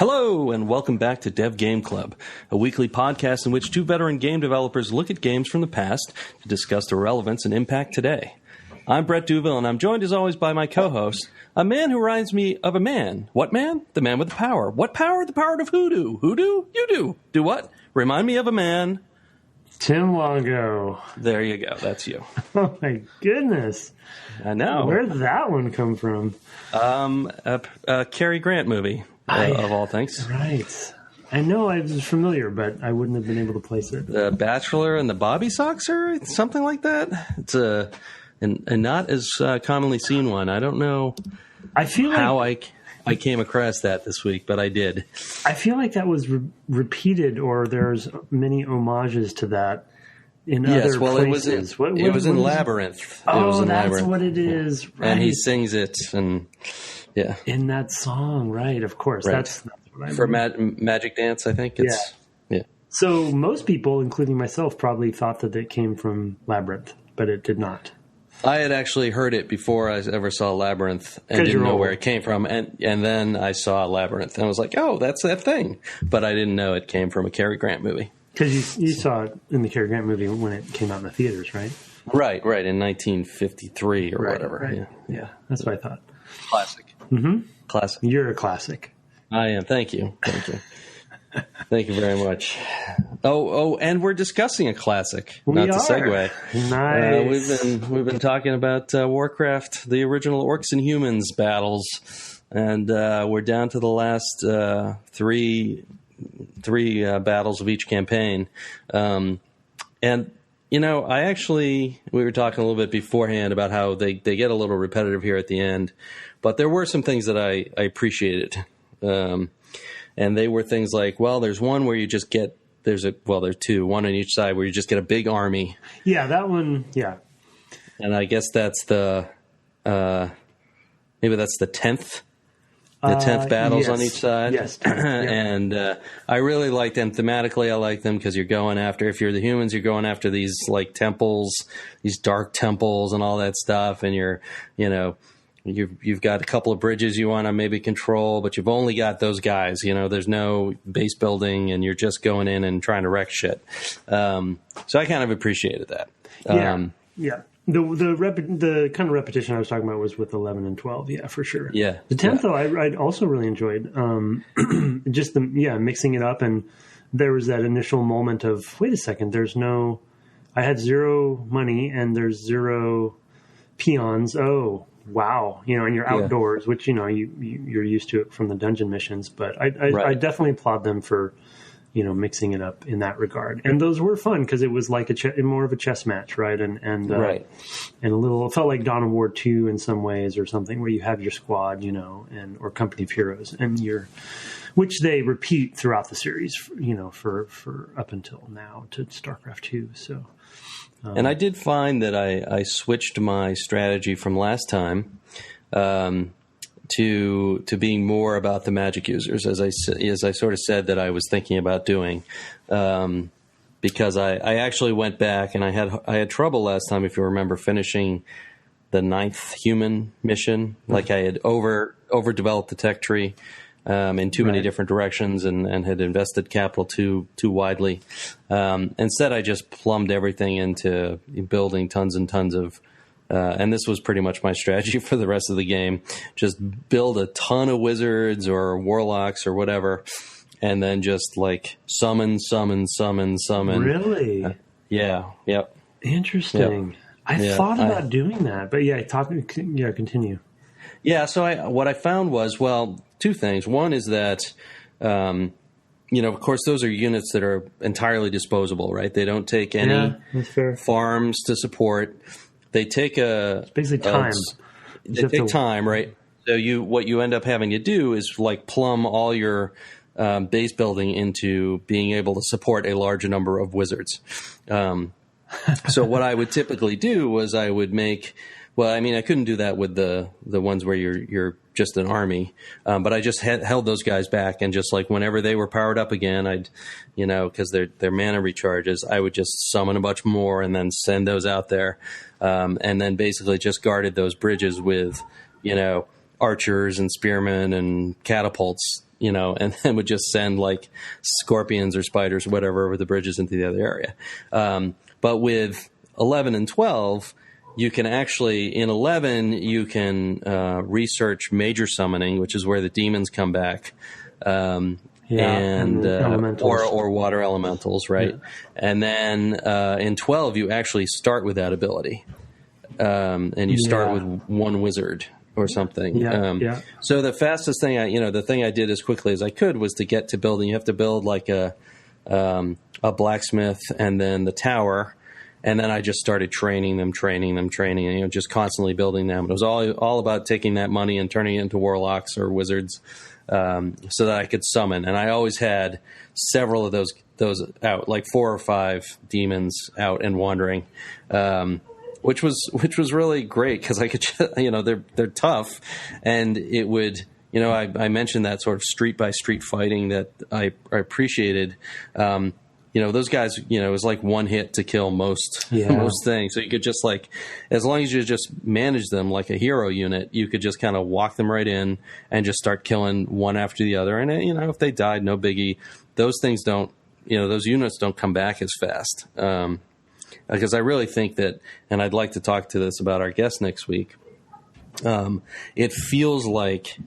Hello, and welcome back to Dev Game Club, a weekly podcast in which two veteran game developers look at games from the past to discuss their relevance and impact today. I'm Brett Duville, and I'm joined as always by my co-host, a man who reminds me of a man. What man? The man with the power. What power? The power of hoodoo. Hoodoo? You do. Do what? Remind me of a man. Tim Longo. There you go. That's you. Oh, my goodness. I know. Where'd that one come from? A Cary Grant movie, of all things. Right. I know I was familiar, but I wouldn't have been able to place it. The Bachelor and the Bobby Soxer, something like that. It's a not as commonly seen one. I don't know I feel how I came across that this week, but I did. I feel like that was repeated, or there's many homages to that in other places. It was in Labyrinth. Oh, that's what it is. Right. And he sings it, and yeah, in that song, right? Of course, right. That's what I for Magic Dance. I think it's yeah. So most people, including myself, probably thought that it came from Labyrinth, but it did not. I had actually heard it before I ever saw Labyrinth and didn't know where it came from. And then I saw Labyrinth and I was like, oh, that's that thing. But I didn't know it came from a Cary Grant movie. Because you saw it in the Cary Grant movie when it came out in the theaters, right? Right, in 1953 or whatever. Right. Yeah, that's what I thought. Classic. Mm-hmm. Classic. You're a classic. I am. Thank you. Thank you very much. Oh, and we're discussing a classic. To segue. Nice. We've been talking about Warcraft, the original Orcs and Humans battles, and we're down to the last three battles of each campaign. And we were talking a little bit beforehand about how they get a little repetitive here at the end, but there were some things that I appreciated. And they were things like, well, there's one where you just get, there's two, one on each side where you just get a big army. Yeah, that one, yeah. And I guess that's maybe that's the 10th. The 10th battles on each side. Yes. And I really like them thematically. I like them because you're going after, if you're the humans, you're going after these like temples, these dark temples and all that stuff. And you've got a couple of bridges you want to maybe control, but you've only got those guys. There's no base building, and you're just going in and trying to wreck shit. So I kind of appreciated that. Yeah. The kind of repetition I was talking about was with 11 and 12. Yeah, for sure. Yeah. The 10th, though, I also really enjoyed. Just mixing it up, and there was that initial moment of, wait a second, I had 0 money and there's 0 peons. Oh, wow. And you're outdoors, which, you're used to it from the dungeon missions. But I definitely applaud them for, mixing it up in that regard. And those were fun because it was like more of a chess match, right? And right. And it felt like Dawn of War 2 in some ways, or something where you have your squad, or company of heroes, and which they repeat throughout the series, for up until now to StarCraft 2. So. And I did find that I switched my strategy from last time to being more about the magic users, as I sort of said that I was thinking about doing, because I actually went back and I had trouble last time, if you remember, finishing the 9th human mission. Like I had overdeveloped the tech tree in too many different directions and had invested capital too widely. Instead, I just plumbed everything into building tons and tons of, and this was pretty much my strategy for the rest of the game. Just build a ton of wizards or warlocks or whatever, and then just like summon. Really? Yeah. Yep. Interesting. Yep. I thought about doing that, but continue. Yeah. So what I found was, two things. One is that, of course, those are units that are entirely disposable, right? They don't take any farms to support. They take it's basically time. They take time, right? So what you end up having to do is like plumb all your base building into being able to support a larger number of wizards. So what I would typically do was I would make. Well, I mean, I couldn't do that with the ones where you're just an army, but I just held those guys back, and just like whenever they were powered up again, I'd, because their mana recharges, I would just summon a bunch more and then send those out there, and then basically just guarded those bridges with, archers and spearmen and catapults and then would just send like scorpions or spiders or whatever over the bridges into the other area. But with 11 and 12, you can actually, in 11, you can research major summoning, which is where the demons come back, and or water elementals, right? Yeah. And then in 12, you actually start with that ability, and you start with one wizard or something. So the fastest thing the thing I did as quickly as I could was to get to building. You have to build like a blacksmith and then the tower. And then I just started training them, and just constantly building them. It was all about taking that money and turning it into warlocks or wizards, so that I could summon. And I always had several of those out, like 4 or 5 demons out and wandering, which was really great because I could, they're tough, and it would. I mentioned that sort of street by street fighting that I appreciated. Those guys, it was like one hit to kill most things. So you could just as long as you just manage them like a hero unit, you could just kind of walk them right in and just start killing one after the other. And, if they died, no biggie. Those things those units don't come back as fast. Because I really think that, and I'd like to talk to this about our guest next week. It feels like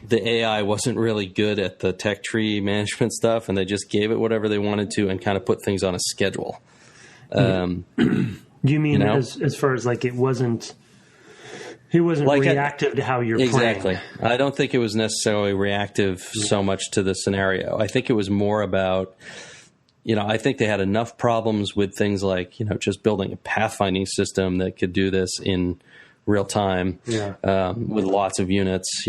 the AI wasn't really good at the tech tree management stuff, and they just gave it whatever they wanted to and kind of put things on a schedule. Do you mean as far as like it wasn't like reactive to how you're playing? Exactly. I don't think it was necessarily reactive so much to the scenario. I think it was more about, I think they had enough problems with things like, just building a pathfinding system that could do this in real time with lots of units,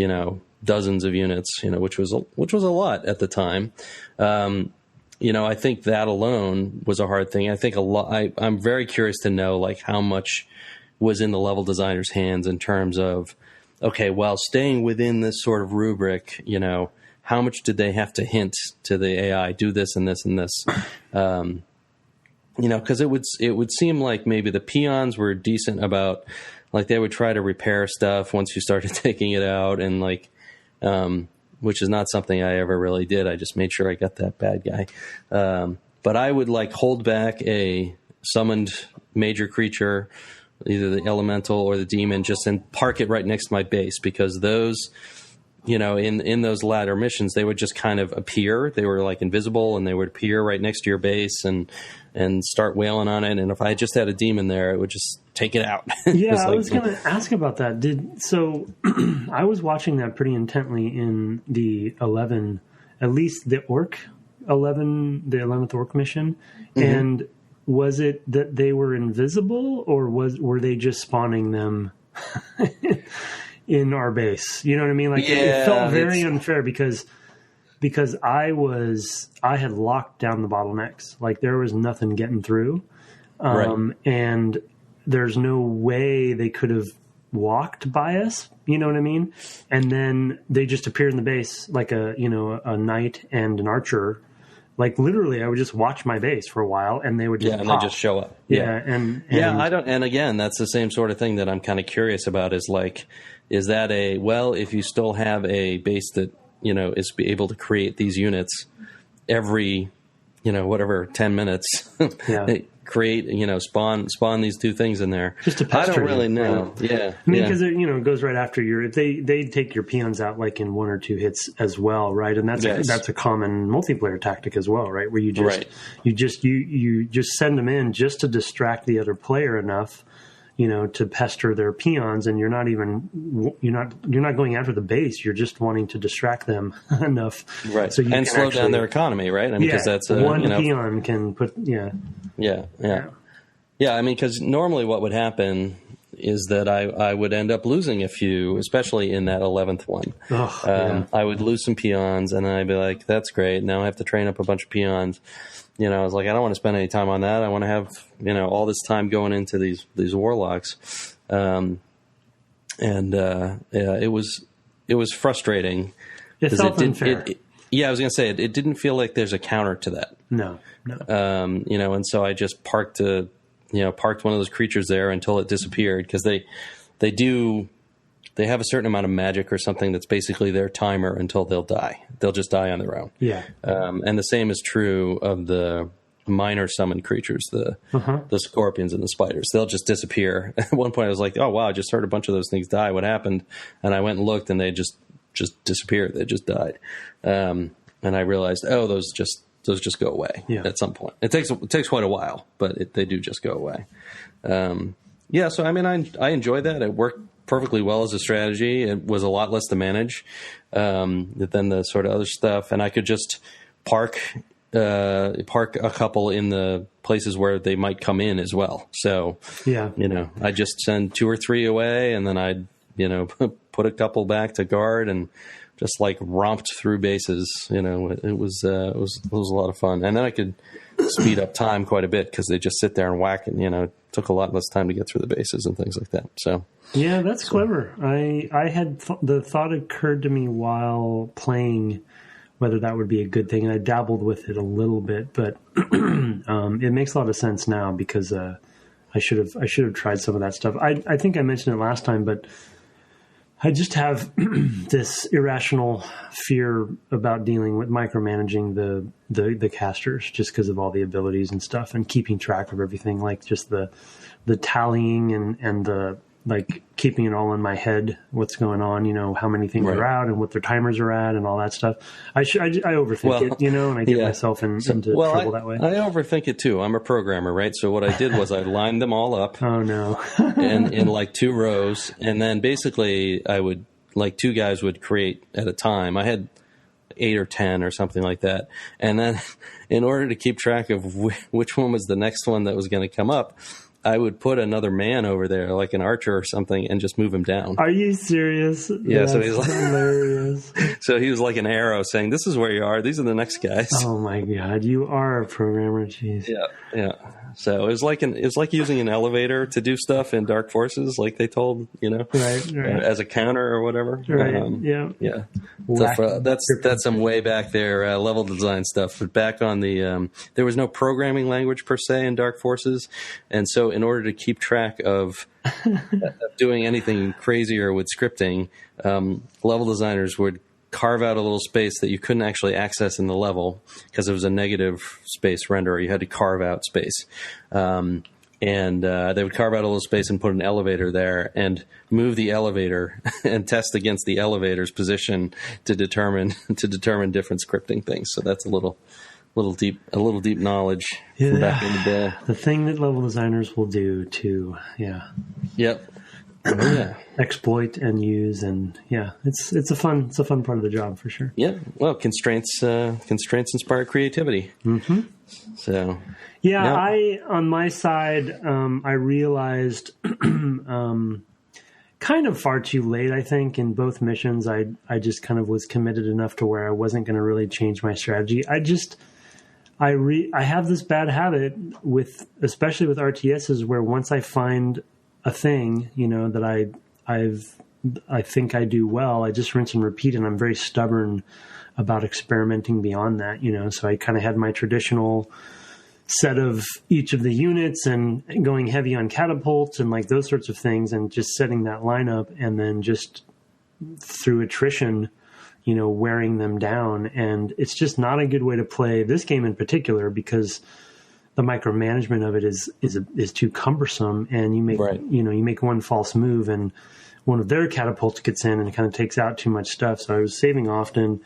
dozens of units, which was a lot at the time. I think that alone was a hard thing. I think I'm very curious to know like how much was in the level designer's hands in terms of, okay, well, staying within this sort of rubric, how much did they have to hint to the AI, do this and this and this? Because it would seem like maybe the peons were decent about, like they would try to repair stuff once you started taking it out, and which is not something I ever really did. I just made sure I got that bad guy. But I would hold back a summoned major creature, either the elemental or the demon, and park it right next to my base, because those, in those latter missions, they would just kind of appear. They were invisible, and they would appear right next to your base and start wailing on it. And if I just had a demon there, it would just take it out. Yeah, I was going to ask about that. I was watching that pretty intently in the 11, at least the Orc 11, the 11th Orc mission. Mm-hmm. And was it that they were invisible, or were they just spawning them in our base? You know what I mean? It felt very unfair because I had locked down the bottlenecks. There was nothing getting through. Right. And there's no way they could have walked by us. You know what I mean? And then they just appeared in the base like a knight and an archer. Literally, I would just watch my base for a while, and they would just pop. They just show up. I don't. And again, that's the same sort of thing that I'm kind of curious about. Is that if you still have a base that is able to create these units every 10 minutes, create spawn these two things in there. Just to pester. I don't really know. Yeah, because it goes right after if they take your peons out in 1 or 2 hits as well, right? And that's a common multiplayer tactic as well, right? Where you just send them in just to distract the other player enough, to pester their peons, and you're not going after the base. You're just wanting to distract them enough, right? So you can slow down their economy, right? Because that's one peon can put, Yeah. I mean, because normally what would happen is that I would end up losing a few, especially in that 11th one. I would lose some peons, and then I'd be like, "That's great. Now I have to train up a bunch of peons." I was like, I don't want to spend any time on that. I want to have, all this time going into these warlocks. It was frustrating. It felt unfair. I was going to say, it didn't feel like there's a counter to that. No. And so I just parked one of those creatures there until it disappeared, because they do they have a certain amount of magic or something that's basically their timer until they'll die. They'll just die on their own. Yeah. And the same is true of the minor summoned creatures, the scorpions and the spiders. They'll just disappear. At one point I was like, oh wow, I just heard a bunch of those things die. What happened? And I went and looked, and they just disappeared. They just died. And I realized, oh, those just go away at some point. It takes quite a while, but they do just go away. So I mean, I enjoyed that. It worked perfectly well as a strategy. It was a lot less to manage than the sort of other stuff, and I could just park a couple in the places where they might come in as well. So I just send 2 or 3 away, and then I'd put a couple back to guard, and just like romped through bases. It was a lot of fun, and then I could speed up time quite a bit because they just sit there and whack, and it took a lot less time to get through the bases and things like that. So yeah, that's clever. I had the thought occurred to me while playing whether that would be a good thing, and I dabbled with it a little bit, but it makes a lot of sense now because I should have tried some of that stuff. I think I mentioned it last time, but I just have this irrational fear about dealing with micromanaging the casters just because of all the abilities and stuff and keeping track of everything, like just the tallying and the like keeping it all in my head, what's going on, how many things are out and what their timers are at and all that stuff. I overthink it, and I get myself into trouble that way. I overthink it too. I'm a programmer, right? So what I did was I lined them all up. Oh no. and in like 2 rows. And then basically I would, like 2 guys would create at a time. I had 8 or 10 or something like that. And then in order to keep track of which one was the next one that was going to come up, I would put another man over there, like an archer or something, and just move him down. Are you serious? Yeah, that's so he's like hilarious. So he was like an arrow saying, "This is where you are. These are the next guys." Oh my God, you are a programmer, jeez. Yeah. So it was like using an elevator to do stuff in Dark Forces, like they told right. As a counter or whatever. Right. Yeah. That's some way back there level design stuff. But back on the there was no programming language per se in Dark Forces, and so in order to keep track of doing anything crazier with scripting, level designers would carve out a little space that you couldn't actually access in the level because it was a negative space renderer. You had to carve out space. And they would carve out a little space and put an elevator there and move the elevator and test against the elevator's position to determine different scripting things. So that's a little deep knowledge from back in the day. The thing that level designers will do to Yep. exploit and use, and it's a fun part of the job for sure. Yeah. Well, constraints inspire creativity. Mm-hmm. So I on my side, I realized kind of far too late. I think in both missions, I just kind of was committed enough to where I wasn't going to really change my strategy. I have this bad habit especially with RTSs, where once I find a thing, that I think I do well, I just rinse and repeat, and I'm very stubborn about experimenting beyond that, so I kind of had my traditional set of each of the units and going heavy on catapults and like those sorts of things, and just setting that lineup, and then just through attrition, wearing them down. And it's just not a good way to play this game in particular, because the micromanagement of it is too cumbersome, and you make one false move and one of their catapults gets in and it kind of takes out too much stuff. So I was saving often,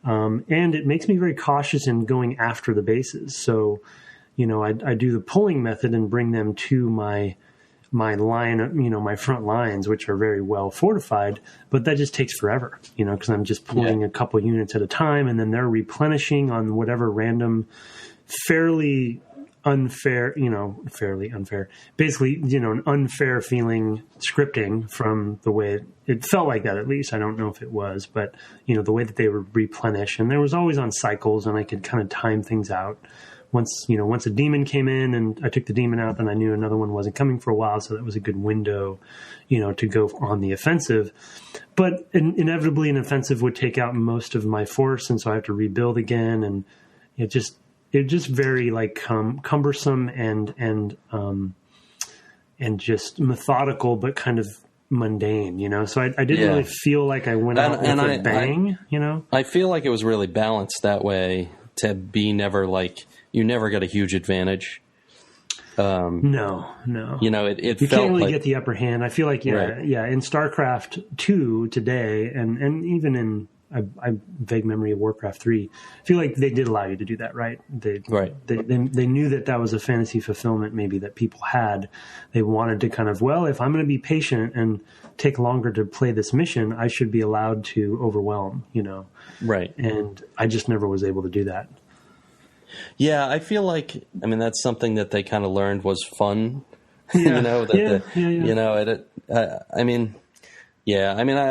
and it makes me very cautious in going after the bases. So, I do the pulling method and bring them to my line, my front lines, which are very well fortified, but that just takes forever, because I'm just pulling a couple units at a time, and then they're replenishing on whatever random, fairly unfair, basically, an unfair feeling scripting from the way it felt like that, at least. I don't know if it was, but, the way that they would replenish, and there was always on cycles, and I could kind of time things out. Once a demon came in and I took the demon out, then I knew another one wasn't coming for a while. So that was a good window, to go on the offensive. But inevitably an offensive would take out most of my force. And so I have to rebuild again. And it just very like cumbersome and just methodical, but kind of mundane, so I didn't really feel like I went out with a bang, I feel like it was really balanced that way to be never like, you never got a huge advantage. No. You felt can't really get the upper hand. I feel like, in StarCraft 2 today, and even in I vague memory of Warcraft 3, I feel like they did allow you to do that, right? They knew that was a fantasy fulfillment maybe that people had. They wanted to kind of, if I'm going to be patient and take longer to play this mission, I should be allowed to overwhelm, Right. And I just never was able to do that. Yeah, I feel like, that's something that they kind of learned was fun. Yeah.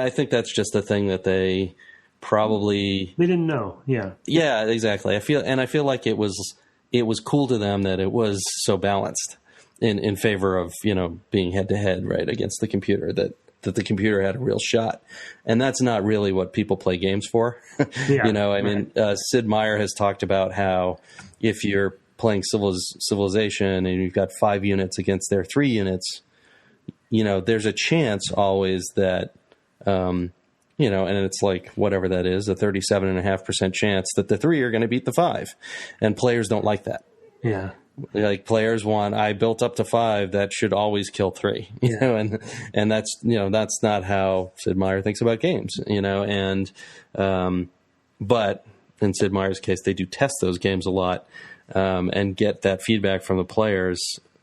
I think that's just a thing that they probably didn't know. Yeah, exactly. I feel like it was cool to them that it was so balanced in favor of, being head to head, right, against the computer, that the computer had a real shot. And that's not really what people play games for. Sid Meier has talked about how if you're playing Civilization and you've got 5 units against their 3 units, there's a chance always that, and it's like whatever that is, a 37.5% chance that the 3 are going to beat the 5. And players don't like that. Yeah. Like players want, I built up to 5, that should always kill 3, and that's not how Sid Meier thinks about games, but in Sid Meier's case, they do test those games a lot, and get that feedback from the players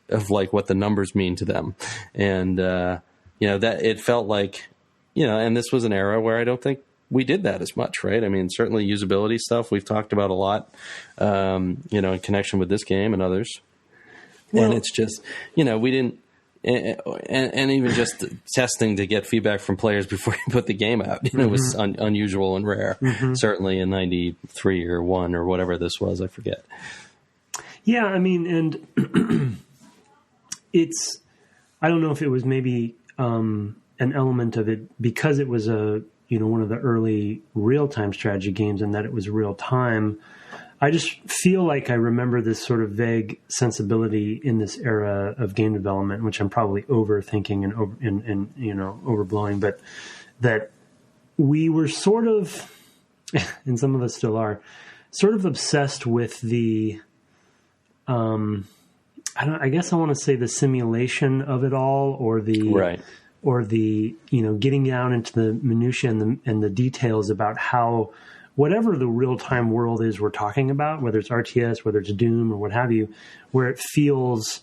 of like what the numbers mean to them. And, that it felt like, and this was an era where I don't think we did that as much, right? Certainly usability stuff we've talked about a lot, in connection with this game and others. Well, and it's just, we didn't, and even just testing to get feedback from players before you put the game out, was unusual and rare. Certainly in 93 or 1 or whatever this was, I forget. Yeah, and it's, I don't know if it was maybe an element of it because it was one of the early real-time strategy games and that it was real-time. I just feel like I remember this sort of vague sensibility in this era of game development, which I'm probably overthinking and overblowing, but that we were sort of, and some of us still are, sort of obsessed with the, I guess I want to say the simulation of it all, or the right. Or the, getting down into the minutiae and the details about how whatever the real-time world is we're talking about, whether it's RTS, whether it's Doom or what have you, where it feels,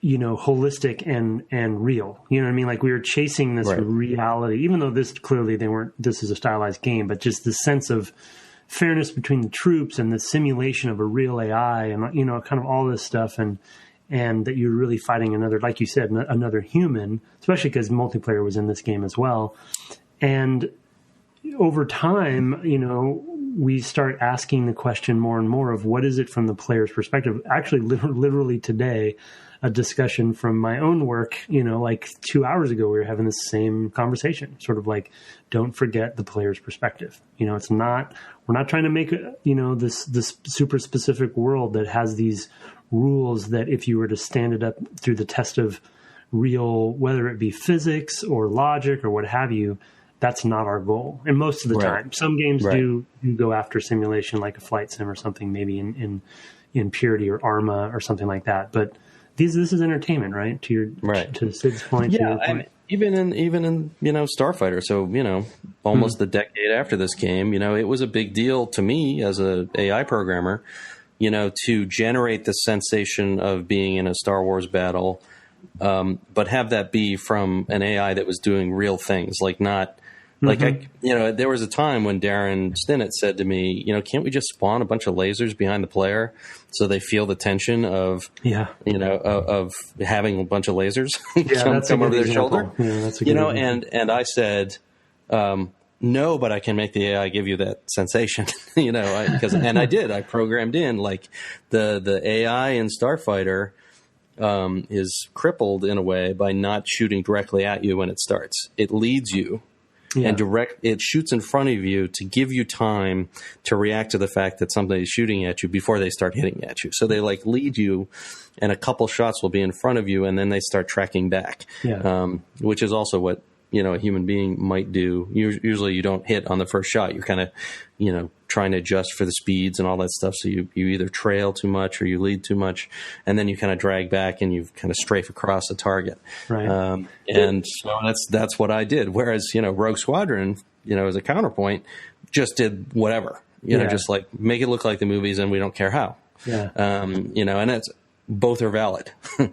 holistic and real. You know what I mean? Like we were chasing this reality, even though this is a stylized game, but just the sense of fairness between the troops and the simulation of a real AI and, kind of all this stuff. And that you're really fighting another, like you said, another human, especially because multiplayer was in this game as well. And over time, we start asking the question more and more of what is it from the player's perspective. Actually, literally today, a discussion from my own work, like 2 hours ago, we were having the same conversation, sort of like, don't forget the player's perspective. We're not trying to make, this super specific world that has these rules that if you were to stand it up through the test of real, whether it be physics or logic or what have you, that's not our goal. And most of the time, some games do go after simulation, like a flight sim or something, maybe in Purity or Arma or something like that. But this is entertainment, right? To Sid's point. Yeah, even in Starfighter. So almost a decade after this game, it was a big deal to me as a AI programmer, to generate the sensation of being in a Star Wars battle, but have that be from an AI that was doing real things, like not. Like there was a time when Darren Stinnett said to me, can't we just spawn a bunch of lasers behind the player so they feel the tension of, of having a bunch of lasers come over their shoulder? Yeah, that's a good example. And I said, no, but I can make the AI give you that sensation, and I did. I programmed in like the AI in Starfighter is crippled in a way by not shooting directly at you when it starts. It leads you. and it shoots in front of you to give you time to react to the fact that somebody's shooting at you before they start hitting at you. So they like lead you, and a couple shots will be in front of you, and then they start tracking back, which is also what, you know, a human being might do. Usually you don't hit on the first shot. You're kind of, you know, trying to adjust for the speeds and all that stuff. So you either trail too much or you lead too much, and then you kind of drag back and you kind of strafe across the target. Right. And so that's what I did. Whereas, you know, Rogue Squadron, you know, as a counterpoint, just did whatever, you know, just like make it look like the movies and we don't care how. Yeah. You know, and both are valid,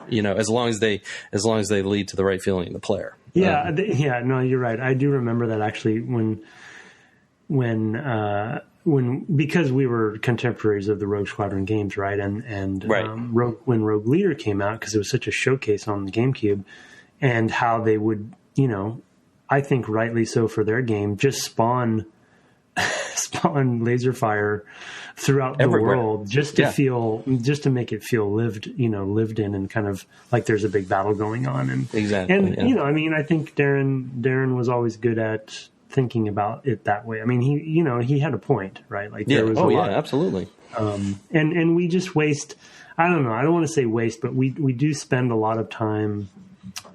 you know, as long as they lead to the right feeling in the player. Yeah. No, you're right. I do remember that actually when because we were contemporaries of the Rogue Squadron games, right? And when Rogue Leader came out, because it was such a showcase on the GameCube, and how they would, you know, I think rightly so for their game, just spawn laser fire throughout everywhere. The world, just to make it feel lived in, and kind of like there's a big battle going on. And you know, I mean, I think Darren was always good at thinking about it that way. I mean, he had a point, right? Like there was a lot. Absolutely. And we just waste, I don't know, I don't want to say waste, but we do spend a lot of time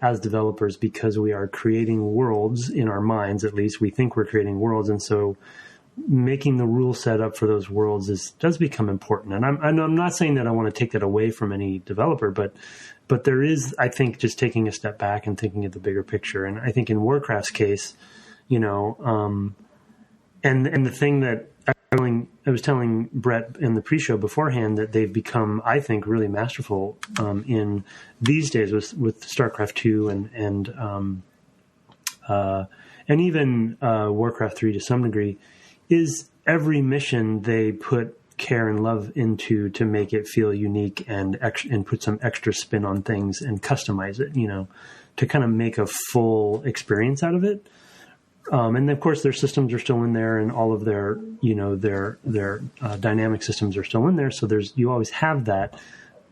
as developers because we are creating worlds in our minds. At least we think we're creating worlds. And so making the rule set up for those worlds does become important. And I'm not saying that I want to take that away from any developer, but there is, I think, just taking a step back and thinking of the bigger picture. And I think in Warcraft's case, you know, and the thing that I was telling Brett in the pre-show beforehand, that they've become, I think, really masterful in these days with StarCraft 2 and even Warcraft 3 to some degree, is every mission they put care and love into to make it feel unique and put some extra spin on things and customize it, you know, to kind of make a full experience out of it. And of course, their systems are still in there, and all of their, you know, their dynamic systems are still in there. So you always have that.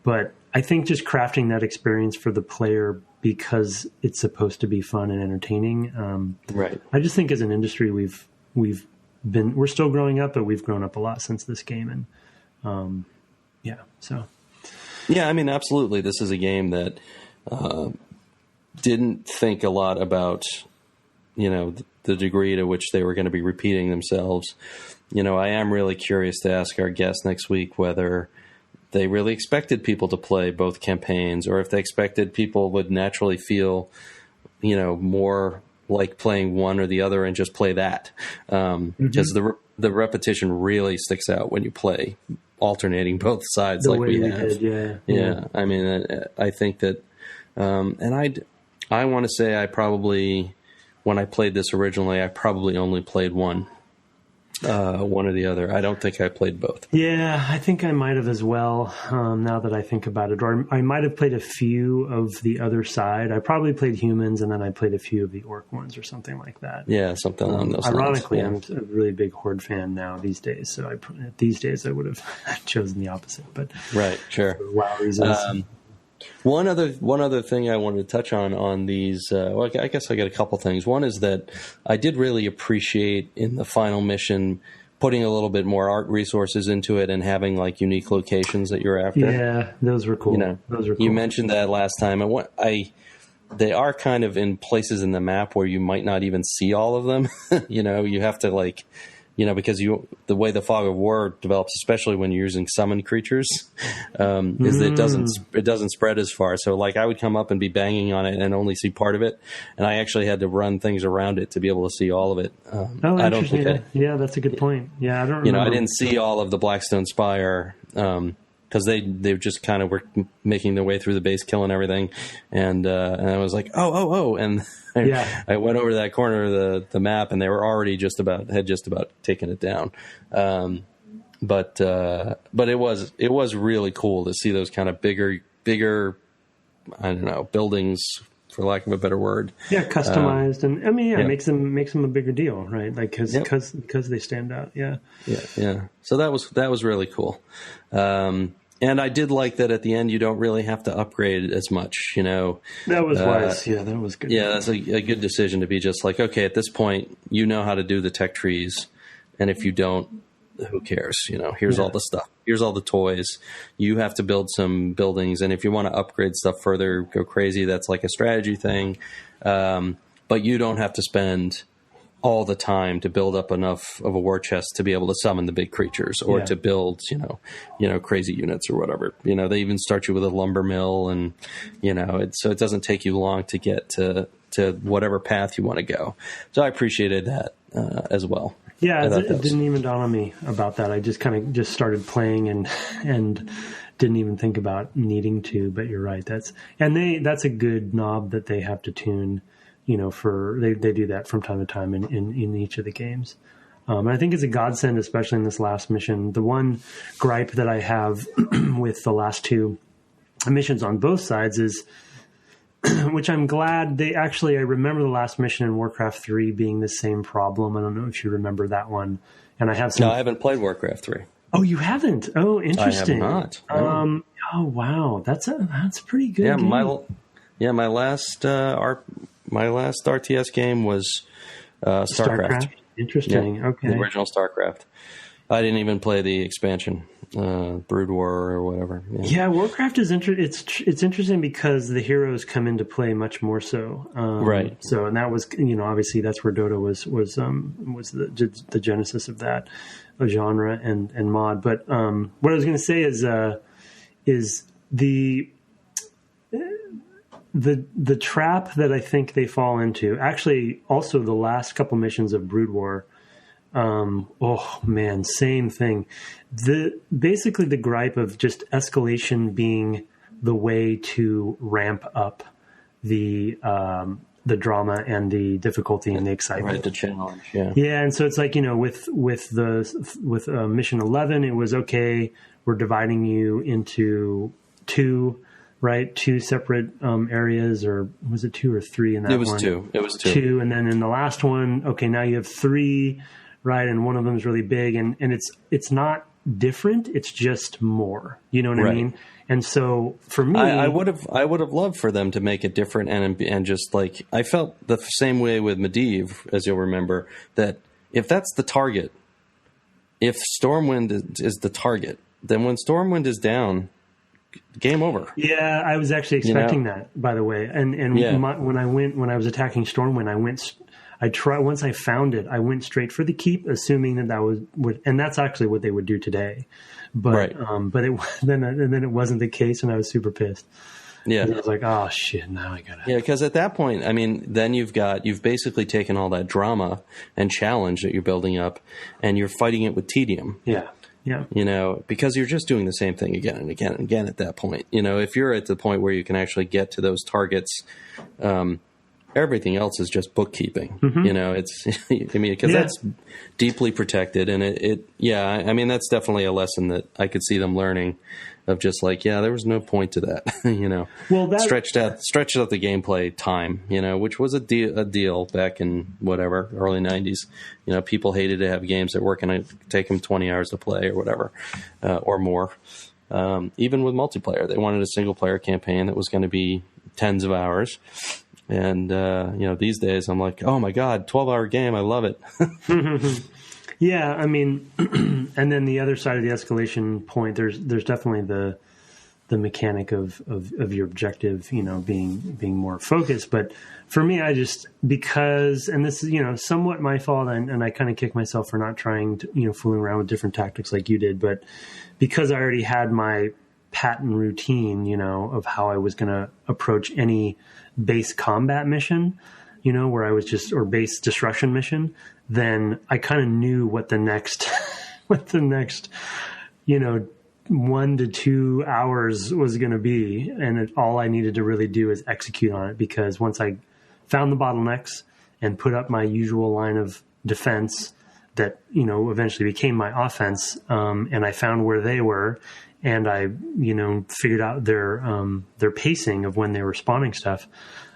But I think just crafting that experience for the player because it's supposed to be fun and entertaining. Right. I just think as an industry, we're still growing up, but we've grown up a lot since this game. And I mean, absolutely. This is a game that didn't think a lot about, you know, the degree to which they were going to be repeating themselves. You know, I am really curious to ask our guest next week whether they really expected people to play both campaigns, or if they expected people would naturally feel, you know, more like playing one or the other and just play that. Because the repetition really sticks out when you play alternating both sides like we have. Yeah. I mean, I think that, and I want to say when I played this originally, I probably only played one or the other. I don't think I played both. Yeah, I think I might have as well, now that I think about it. Or I might have played a few of the other side. I probably played Humans, and then I played a few of the Orc ones or something like that. Yeah, something along those lines. Ironically, I'm a really big Horde fan now these days. So I would have chosen the opposite. But right, sure. For WoW reasons. One other thing I wanted to touch on these, well, I guess I got a couple things. One is that I did really appreciate in the final mission putting a little bit more art resources into it and having like unique locations that you're after. Yeah, those were cool. You know, those were cool. You mentioned that last time, and they are kind of in places in the map where you might not even see all of them. You know, you have to like, you know, because the way the Fog of War develops, especially when you're using summoned creatures, is that it doesn't spread as far. So like I would come up and be banging on it and only see part of it, and I actually had to run things around it to be able to see all of it. I don't think yeah, that's a good point. Yeah, I don't remember. You know, I didn't see all of the Blackstone Spire because they just kind of were making their way through the base, killing everything, and I was like, oh, and I went over to that corner of the map, and they were already just about taken it down. But it was really cool to see those kind of bigger, I don't know, buildings, for lack of a better word. Yeah, customized, and I mean, makes them a bigger deal, right? Like because they stand out. Yeah. So that was really cool. And I did like that at the end you don't really have to upgrade as much, That was wise. Yeah, that was good. Yeah, that's a good decision to be just like, okay, at this point, you know how to do the tech trees. And if you don't, who cares? Here's all the stuff. Here's all the toys. You have to build some buildings. And if you want to upgrade stuff further, go crazy, that's like a strategy thing. But you don't have to spend all the time to build up enough of a war chest to be able to summon the big creatures or to build, crazy units or whatever. They even start you with a lumber mill and, so it doesn't take you long to get to whatever path you want to go. So I appreciated that as well. Yeah, it didn't even dawn on me about that. I just kind of started playing and didn't even think about needing to. But you're right. That's a good knob that they have to tune. They do that from time to time in each of the games. And I think it's a godsend, especially in this last mission. The one gripe that I have with the last two missions on both sides is, which I'm glad I remember the last mission in Warcraft 3 being the same problem. I don't know if you remember that one. And I have some. No, I haven't played Warcraft 3. Oh, you haven't? Oh, interesting. I have not. No. Oh, wow. That's a pretty good game. My last RTS game was StarCraft. Interesting. Yeah, okay. The original StarCraft. I didn't even play the expansion, Brood War or whatever. Yeah, Warcraft is it's interesting because the heroes come into play much more so. Right. So, and that was, obviously that's where Dota was the genesis of that genre and mod. But what I was going to say is the trap that I think they fall into. Actually, also the last couple missions of Brood War. Oh man, same thing. Basically the gripe of just escalation being the way to ramp up the drama and the difficulty and the excitement. Right, the challenge. Yeah. Yeah, and so it's like with mission 11, it was okay. We're dividing you into two separate areas, or was it 2 or 3 in that one? It was two. Two, and then in the last one, okay, now you have 3. Right, and one of them is really big, and it's not different. It's just more. You know what I mean? And so for me, I would have loved for them to make it different and just like I felt the same way with Medivh, as you'll remember, that if that's the target, if Stormwind is the target, then when Stormwind is down, game over. Yeah, I was actually expecting that, by the way. And when I was attacking Stormwind, once I found it, I went straight for the keep, assuming that would, and that's actually what they would do today. But then it wasn't the case, and I was super pissed. Yeah, and I was like, oh shit, now I gotta. Yeah, because at that point, I mean, then you've basically taken all that drama and challenge that you're building up, and you're fighting it with tedium. Yeah. Yeah. Because you're just doing the same thing again and again and again at that point. If you're at the point where you can actually get to those targets, everything else is just bookkeeping. Mm-hmm. Because that's deeply protected, and that's definitely a lesson that I could see them learning. Of just like, there was no point to that, Well, that stretched out the gameplay time, which was a deal back in whatever early '90s. People hated to have games that were going to take them 20 hours to play or whatever, or more. Even with multiplayer, they wanted a single player campaign that was going to be tens of hours. And these days, I'm like, oh my god, 12-hour game, I love it. Yeah, I mean, and then the other side of the escalation point, there's definitely the mechanic of your objective, being more focused. But for me, because, and this is, somewhat my fault, and I kind of kick myself for not trying to, fooling around with different tactics like you did. But because I already had my pattern routine, of how I was going to approach any base combat mission, where I was or base destruction mission, then I kind of knew what the next 1 to 2 hours was going to be. And all I needed to really do is execute on it, because once I found the bottlenecks and put up my usual line of defense that, eventually became my offense, and I found where they were, and I, figured out their pacing of when they were spawning stuff,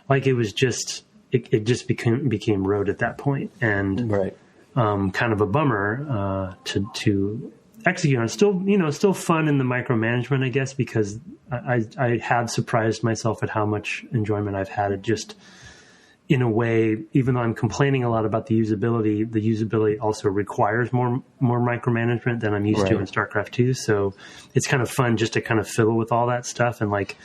like it was just, it just became road at that point, and kind of a bummer to execute on. Still fun in the micromanagement, I guess, because I have surprised myself at how much enjoyment I've had at just, in a way, even though I'm complaining a lot about the usability also requires more micromanagement than I'm used to in StarCraft 2. So it's kind of fun just to kind of fiddle with all that stuff. And like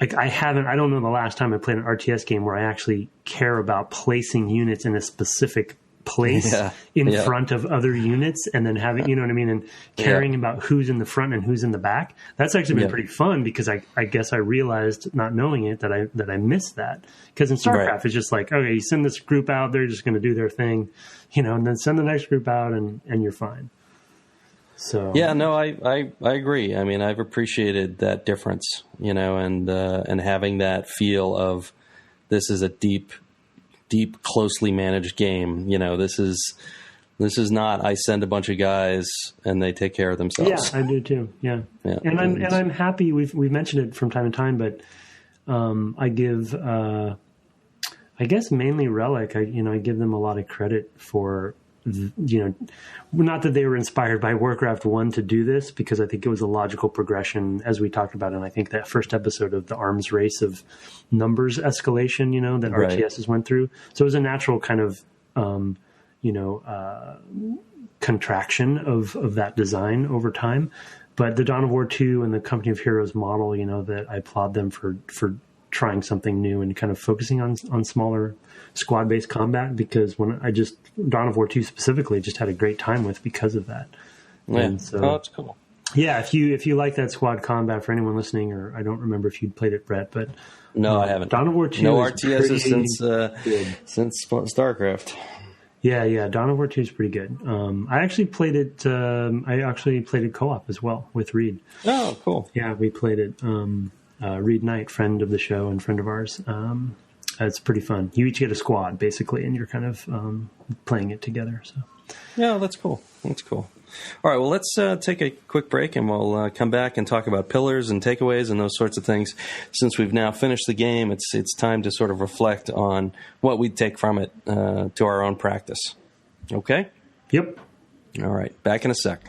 I don't know the last time I played an RTS game where I actually care about placing units in a specific place in front of other units, and then having, you know what I mean, and caring about who's in the front and who's in the back. That's actually been pretty fun, because I guess I realized, not knowing it, that I missed that. Because in StarCraft, it's just like, okay, you send this group out, they're just going to do their thing, and then send the next group out, and you're fine. So yeah, no, I agree. I mean, I've appreciated that difference, and having that feel of, this is a deep, closely managed game. This is not, I send a bunch of guys and they take care of themselves. Yeah, I do too. Yeah. And I'm happy. We've mentioned it from time to time, but I give, I guess mainly Relic. I give them a lot of credit for, not that they were inspired by Warcraft 1 to do this, because I think it was a logical progression, as we talked about in, I think, that first episode of the arms race of numbers escalation, that RTSes went through. So it was a natural kind of, contraction of that design over time. But the Dawn of War 2 and the Company of Heroes model, that I applaud them for trying something new and kind of focusing on smaller squad-based combat, because Dawn of War 2 specifically just had a great time with, because of that. Yeah. And so, that's cool. Yeah, if you like that squad combat, for anyone listening, or I don't remember if you'd played it, Brett, but no, I haven't. Dawn of War 2 no RTSes since StarCraft. Yeah, Dawn of War 2 is pretty good. I actually played it. I actually played it co-op as well with Reed. Oh, cool. Yeah, we played it. Reed Knight, friend of the show and friend of ours. It's pretty fun. You each get a squad, basically, and you're kind of playing it together. So, yeah, that's cool. That's cool. All right, well, let's take a quick break, and we'll come back and talk about pillars and takeaways and those sorts of things. Since we've now finished the game, it's time to sort of reflect on what we take from it to our own practice. Okay? Yep. All right, back in a sec.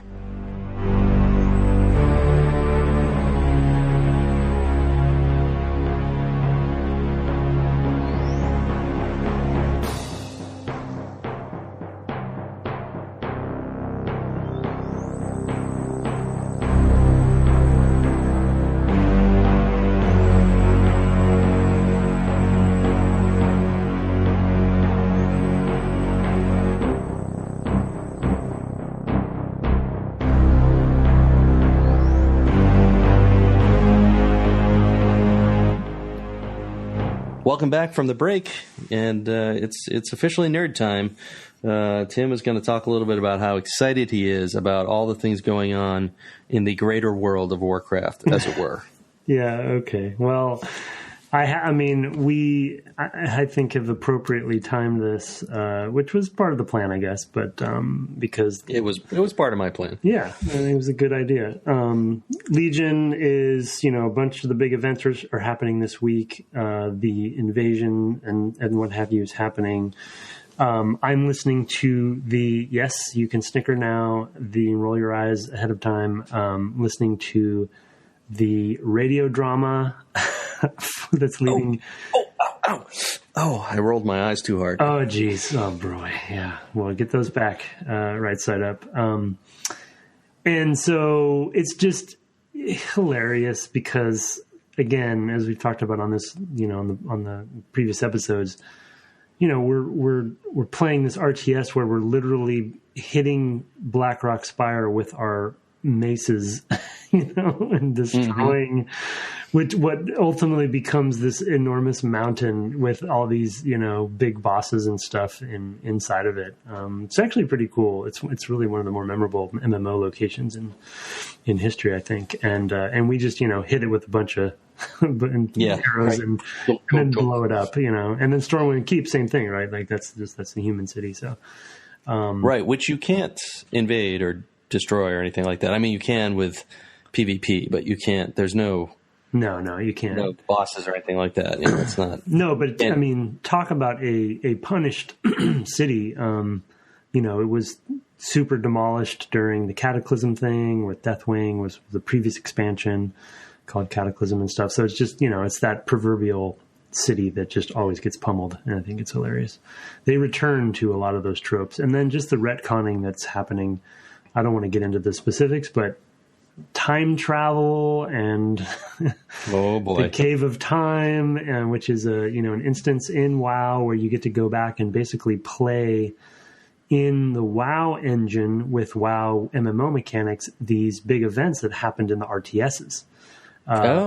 Welcome back from the break, and it's officially nerd time. Tim is going to talk a little bit about how excited he is about all the things going on in the greater world of Warcraft, as it were. Yeah, okay. Well, I think have appropriately timed this, which was part of the plan, I guess, but because it was part of my plan. Yeah, I think it was a good idea. Legion is, a bunch of the big events are happening this week. The invasion and what have you is happening. I'm listening to yes, you can snicker now, roll your eyes ahead of time, listening to the radio drama that's leading. Oh, I rolled my eyes too hard. Oh, geez. Oh, boy. Yeah. Well, get those back right side up. And so it's just hilarious because, again, as we've talked about on this, on the previous episodes, we're playing this RTS where we're literally hitting Blackrock Spire with our maces, and destroying what ultimately becomes this enormous mountain with all these, big bosses and stuff inside of it. It's actually pretty cool. It's really one of the more memorable MMO locations in history, I think. And we just, hit it with a bunch of arrows and then blow it up, and then Stormwind Keep, same thing, right? Like that's the human city. So, right. Which you can't invade or destroy or anything like that. I mean, you can with PvP, but you can't. There's no, you can't. No bosses or anything like that. It's not. No, but talk about a punished city. It was super demolished during the Cataclysm thing, with Deathwing was the previous expansion called Cataclysm and stuff. So it's just, it's that proverbial city that just always gets pummeled, and I think it's hilarious. They return to a lot of those tropes, and then just the retconning that's happening. I don't want to get into the specifics, but time travel and oh boy, the Cave of Time, which is an instance in WoW where you get to go back and basically play in the WoW engine with WoW MMO mechanics these big events that happened in the RTSes.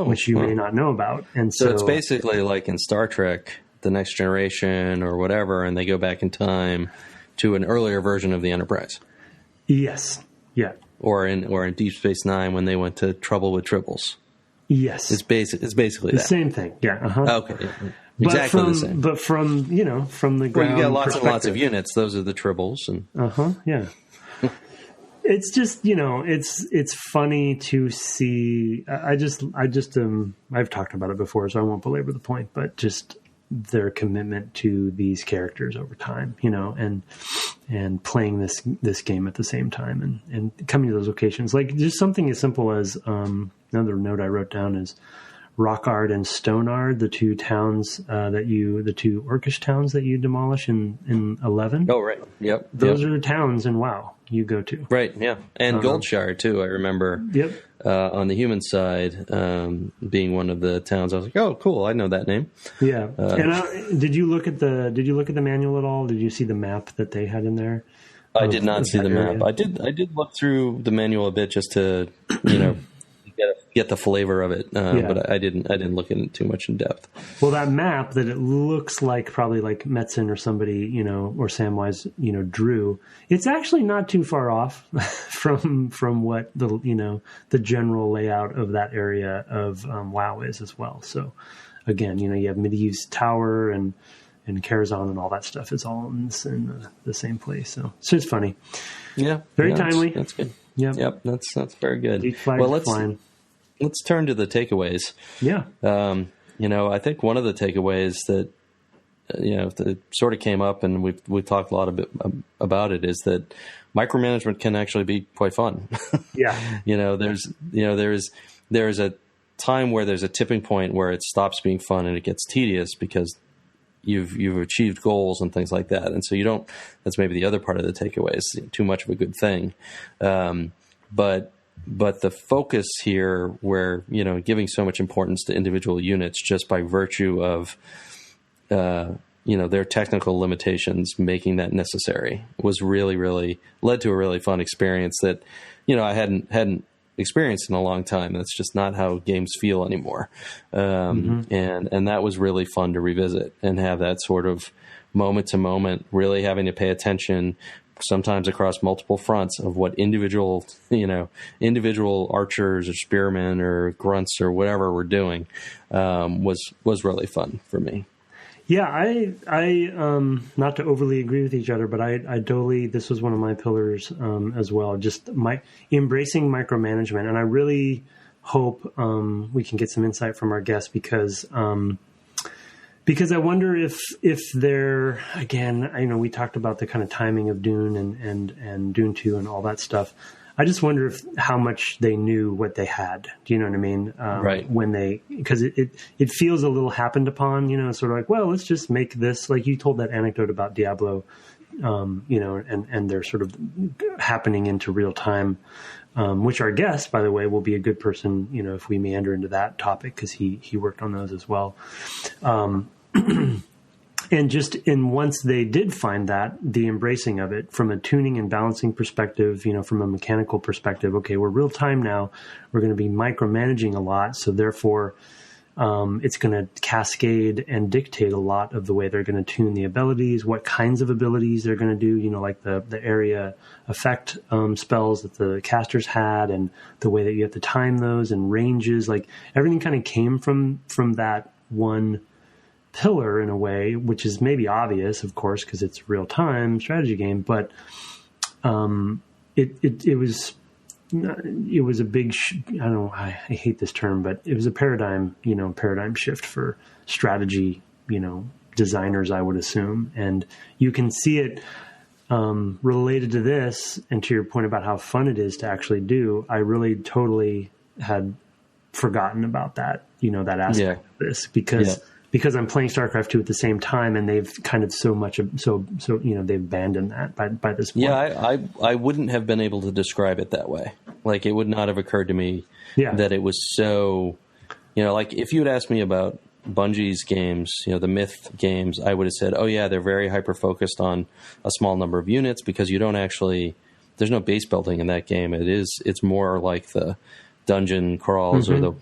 Which you may not know about. And so it's basically like in Star Trek, The Next Generation or whatever, and they go back in time to an earlier version of the Enterprise. Yes. Yeah. Or in Deep Space Nine when they went to Trouble with Tribbles. Yes. It's basically the that. same thing. Yeah. Uh-huh. Okay. Yeah. Exactly the same. But from the ground well, you got lots and lots of units. Those are the Tribbles. And yeah. It's just, it's funny to see. I've talked about it before, so I won't belabor the point, but just their commitment to these characters over time, and playing this game at the same time and coming to those locations. Like just something as simple as, another note I wrote down is Rockard and Stoneard, the two towns, the two Orcish towns that you demolish in 11. Oh, right. Yep. Those are the towns in WoW you go to. Right, yeah. And Goldshire, too, I remember. Yep. On the human side, being one of the towns, I was like, "Oh, cool! I know that name." Yeah. Did you look at the manual at all? Did you see the map that they had in there? I did not see the map. I did look through the manual a bit just to get the flavor of it, but I didn't look at it too much in depth. Well, that map that it looks like probably like Metzen or somebody, or Samwise, drew. It's actually not too far off from what the general layout of that area of WoW is as well. So again, you have Medivh's Tower and Karazhan and all that stuff is all in the same place. So it's just funny. Yeah, very timely. That's good. Yep, that's very good. Well, let's turn to the takeaways. Yeah. I think one of the takeaways that that sort of came up, and we've talked a lot about it, is that micromanagement can actually be quite fun. Yeah. There's a time where there's a tipping point where it stops being fun and it gets tedious because you've achieved goals and things like that. And so that's maybe the other part of the takeaway is too much of a good thing. But the focus here where, giving so much importance to individual units just by virtue of, their technical limitations, making that necessary was really, really led to a really fun experience that, I hadn't experienced in a long time. That's just not how games feel anymore. And that was really fun to revisit and have that sort of moment to moment, really having to pay attention sometimes across multiple fronts of what individual archers or spearmen or grunts or whatever we're doing, was really fun for me. Yeah, I not to overly agree with each other, but I totally, this was one of my pillars as well, just embracing micromanagement. And I really hope we can get some insight from our guests because I wonder if they're, again, we talked about the kind of timing of Dune and Dune 2 and all that stuff. I just wonder how much they knew what they had. Do you know what I mean? Right. Because it feels a little happened upon, sort of like, well, let's just make this, like you told that anecdote about Diablo, and they're sort of happening into real time, which our guest, by the way, will be a good person, if we meander into that topic, because he worked on those as well. And once they did find that, the embracing of it from a tuning and balancing perspective, from a mechanical perspective, okay, we're real time now. We're going to be micromanaging a lot. So therefore, it's going to cascade and dictate a lot of the way they're going to tune the abilities, what kinds of abilities they're going to do, like the area effect spells that the casters had and the way that you have to time those and ranges, like everything kind of came from that one pillar in a way, which is maybe obvious, of course, because it's a real time strategy game, but it was a big I hate this term, but it was a paradigm shift for strategy designers, I would assume. And you can see it related to this, and to your point about how fun it is to actually do, I really totally had forgotten about that, that aspect of this, because I'm playing StarCraft 2 at the same time, and they've kind of they've abandoned that by this point. Yeah, I wouldn't have been able to describe it that way. Like, it would not have occurred to me that it was so, like if you had asked me about Bungie's games, the Myth games, I would have said, oh yeah, they're very hyper-focused on a small number of units, because you don't actually, there's no base building in that game. It's more like the dungeon crawls or the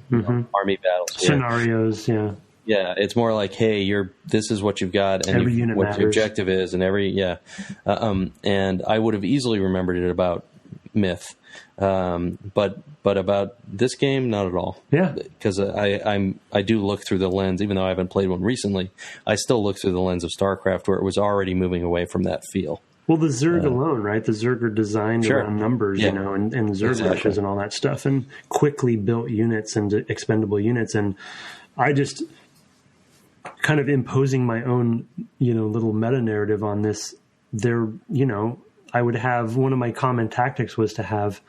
army battles. Scenarios, Yeah, it's more like, hey, this is what you've got, and every unit what matters. your objective is, and and I would have easily remembered it about Myth, but about this game, not at all. Yeah, because I do look through the lens, even though I haven't played one recently. I still look through the lens of StarCraft, where it was already moving away from that feel. Well, the Zerg alone, right? The Zerg are designed around numbers, and Zerg rushes and all that stuff, and quickly built units and expendable units. And I just kind of imposing my own, little meta narrative on this. I would have, one of my common tactics was to have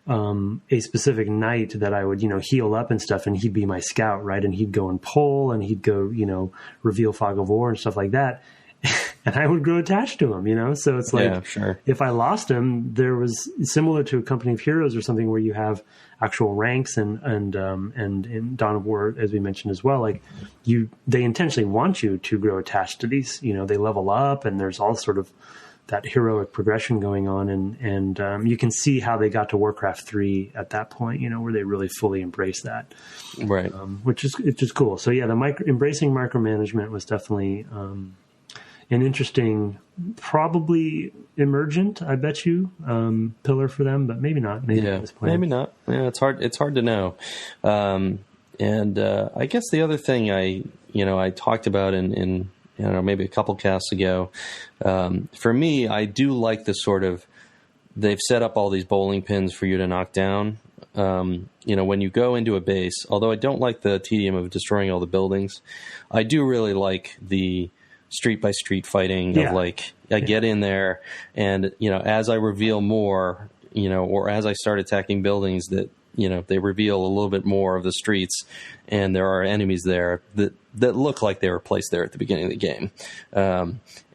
a specific knight that I would, heal up and stuff, and he'd be my scout, right? And he'd go and pull, and he'd go, reveal fog of war and stuff like that. And I would grow attached to him, So it's like, if I lost him, there was similar to a Company of Heroes or something, where you have actual ranks and in Dawn of War, as we mentioned as well, like they intentionally want you to grow attached to these, they level up, and there's all sort of that heroic progression going on. And you can see how they got to Warcraft 3 at that point, where they really fully embrace that. Right. Which is cool. So yeah, embracing micromanagement was definitely, an interesting, probably emergent, I bet you, pillar for them, but maybe not. Maybe at this point. Maybe not. Yeah, it's hard. It's hard to know. And I guess the other thing I talked about in maybe a couple casts ago, for me, I do like the sort of, they've set up all these bowling pins for you to knock down. When you go into a base, although I don't like the tedium of destroying all the buildings, I do really like the street by street fighting of I get in there, and as I reveal more, or as I start attacking buildings that they reveal a little bit more of the streets, and there are enemies there that look like they were placed there at the beginning of the game,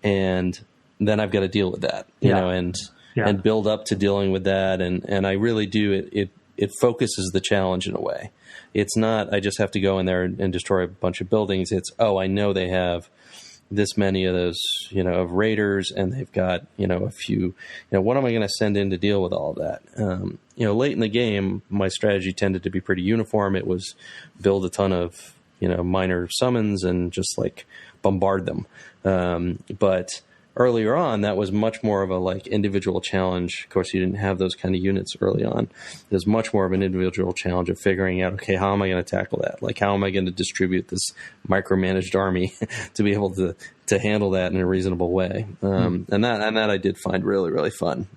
and then I've got to deal with that, and build up to dealing with that, and I really do it focuses the challenge in a way. It's not I just have to go in there and destroy a bunch of buildings. It's I know they have this many of those, of raiders, and they've got, a few, what am I going to send in to deal with all of that? Late in the game, my strategy tended to be pretty uniform. It was build a ton of, minor summons and just bombard them. But earlier on, that was much more of a individual challenge. Of course, you didn't have those kind of units early on. It was much more of an individual challenge of figuring out, okay, how am I going to tackle that? How am I going to distribute this micromanaged army to be able to handle that in a reasonable way? And that I did find really, really fun,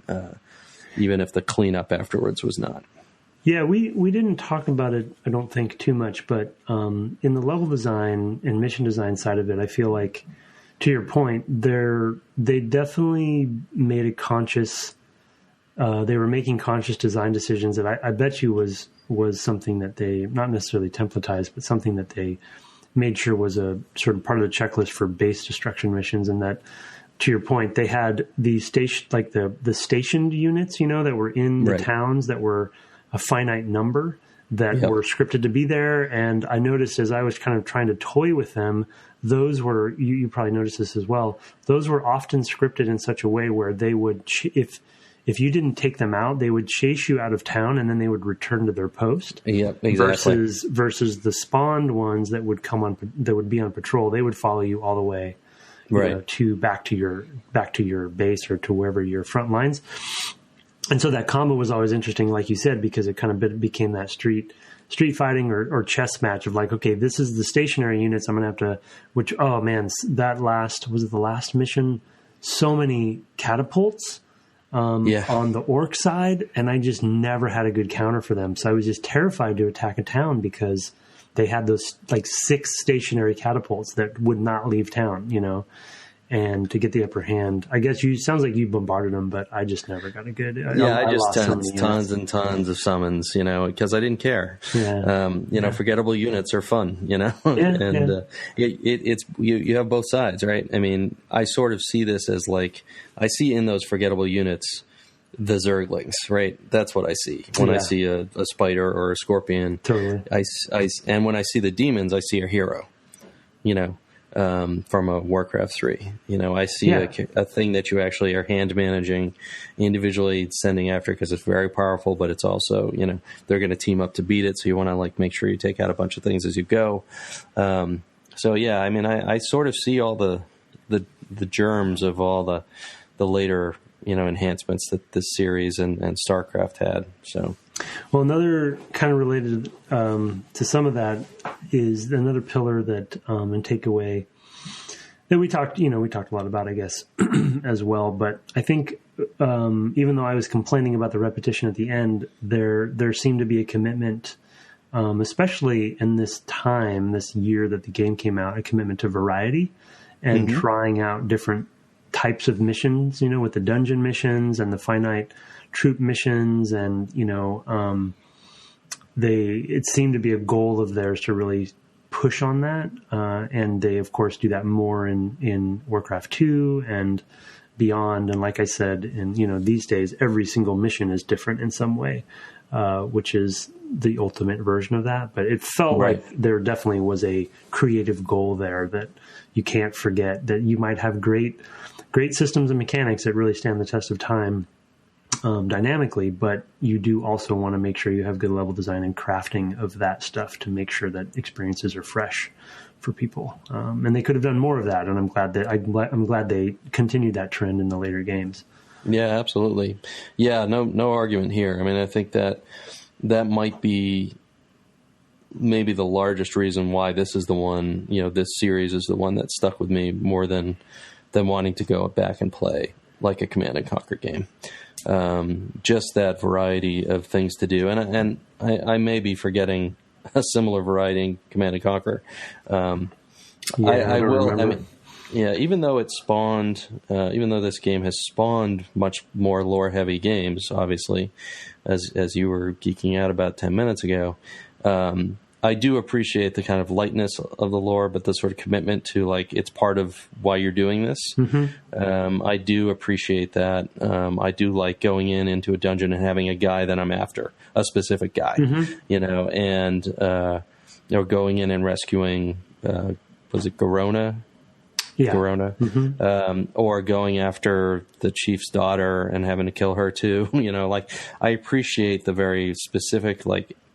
even if the cleanup afterwards was not. Yeah, we didn't talk about it, I don't think, too much, but in the level design and mission design side of it, I feel like, to your point, they definitely made a conscious. They were making conscious design decisions that I bet you was something that they, not necessarily templatized, but something that they made sure was a sort of part of the checklist for base destruction missions. And that, to your point, they had the station, the stationed units, that were in the towns that were a finite number that were scripted to be there. And I noticed as I was kind of trying to toy with them, those were, you probably noticed this as well, those were often scripted in such a way where they would, if you didn't take them out, they would chase you out of town, and then they would return to their post. Yep, exactly. Versus the spawned ones that would that would be on patrol, they would follow you all the way back to your base or to wherever your front lines. And so that combo was always interesting, like you said, because it kind of became that street fighting or chess match of okay, this is the stationary units. I'm going to have to, was it the last mission? So many catapults on the orc side, and I just never had a good counter for them. So I was just terrified to attack a town because they had those 6 stationary catapults that would not leave town, and to get the upper hand. I guess sounds like you bombarded them, but I just never got a good. I just tons and tons of summons, because I didn't care. Yeah. Forgettable units are fun, Yeah, and it's you have both sides, right? I mean, I sort of see this as like I see in those forgettable units the Zerglings, right? That's what I see when I see a spider or a scorpion. Totally. And when I see the demons, I see a hero, from a Warcraft 3. I see a thing that you actually are hand managing, individually sending after because it's very powerful, but it's also, they're going to team up to beat it. So you want to make sure you take out a bunch of things as you go. I sort of see all the germs of all the later, enhancements that this series and StarCraft had. So, well, another kind of related to some of that is another pillar that and takeaway that we talked a lot about, I guess, as well. But I think even though I was complaining about the repetition at the end, there seemed to be a commitment, especially in this year that the game came out, a commitment to variety and trying out different types of missions, with the dungeon missions and the finite troop missions. And, it seemed to be a goal of theirs to really push on that. And they, of course, do that more in Warcraft 2 and beyond. And like I said, these days, every single mission is different in some way, which is the ultimate version of that. But it felt like there definitely was a creative goal there that you can't forget, that you might have great systems and mechanics that really stand the test of time dynamically, but you do also want to make sure you have good level design and crafting of that stuff to make sure that experiences are fresh for people. And they could have done more of that, and I'm glad they continued that trend in the later games. Yeah, absolutely. Yeah, no argument here. I mean, I think that might be maybe the largest reason why this is the one, this series is the one that stuck with me more than wanting to go back and play like a Command and Conquer game. Just that variety of things to do. And I may be forgetting a similar variety in Command and Conquer. I will. Remember. I mean, even though it spawned, even though this game has spawned much more lore heavy games, obviously, as you were geeking out about 10 minutes ago, I do appreciate the kind of lightness of the lore, but the sort of commitment to it's part of why you're doing this. I do appreciate that. I do like going into a dungeon and having a guy that I'm after, a specific guy, and going in and rescuing, was it Garona? Yeah. Garona, or going after the chief's daughter and having to kill her too. I appreciate the very specific,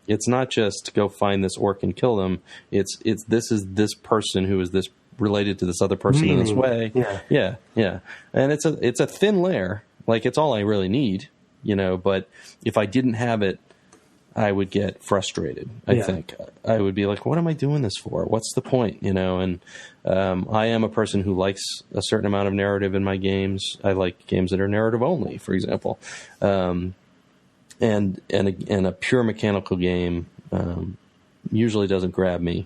it's not just go find this orc and kill them. It's this is this person who is this related to this other person in this way. Yeah. And it's a thin layer. It's all I really need, but if I didn't have it, I would get frustrated. I think I would be like, what am I doing this for? What's the point? And I am a person who likes a certain amount of narrative in my games. I like games that are narrative only, for example. And a pure mechanical game usually doesn't grab me,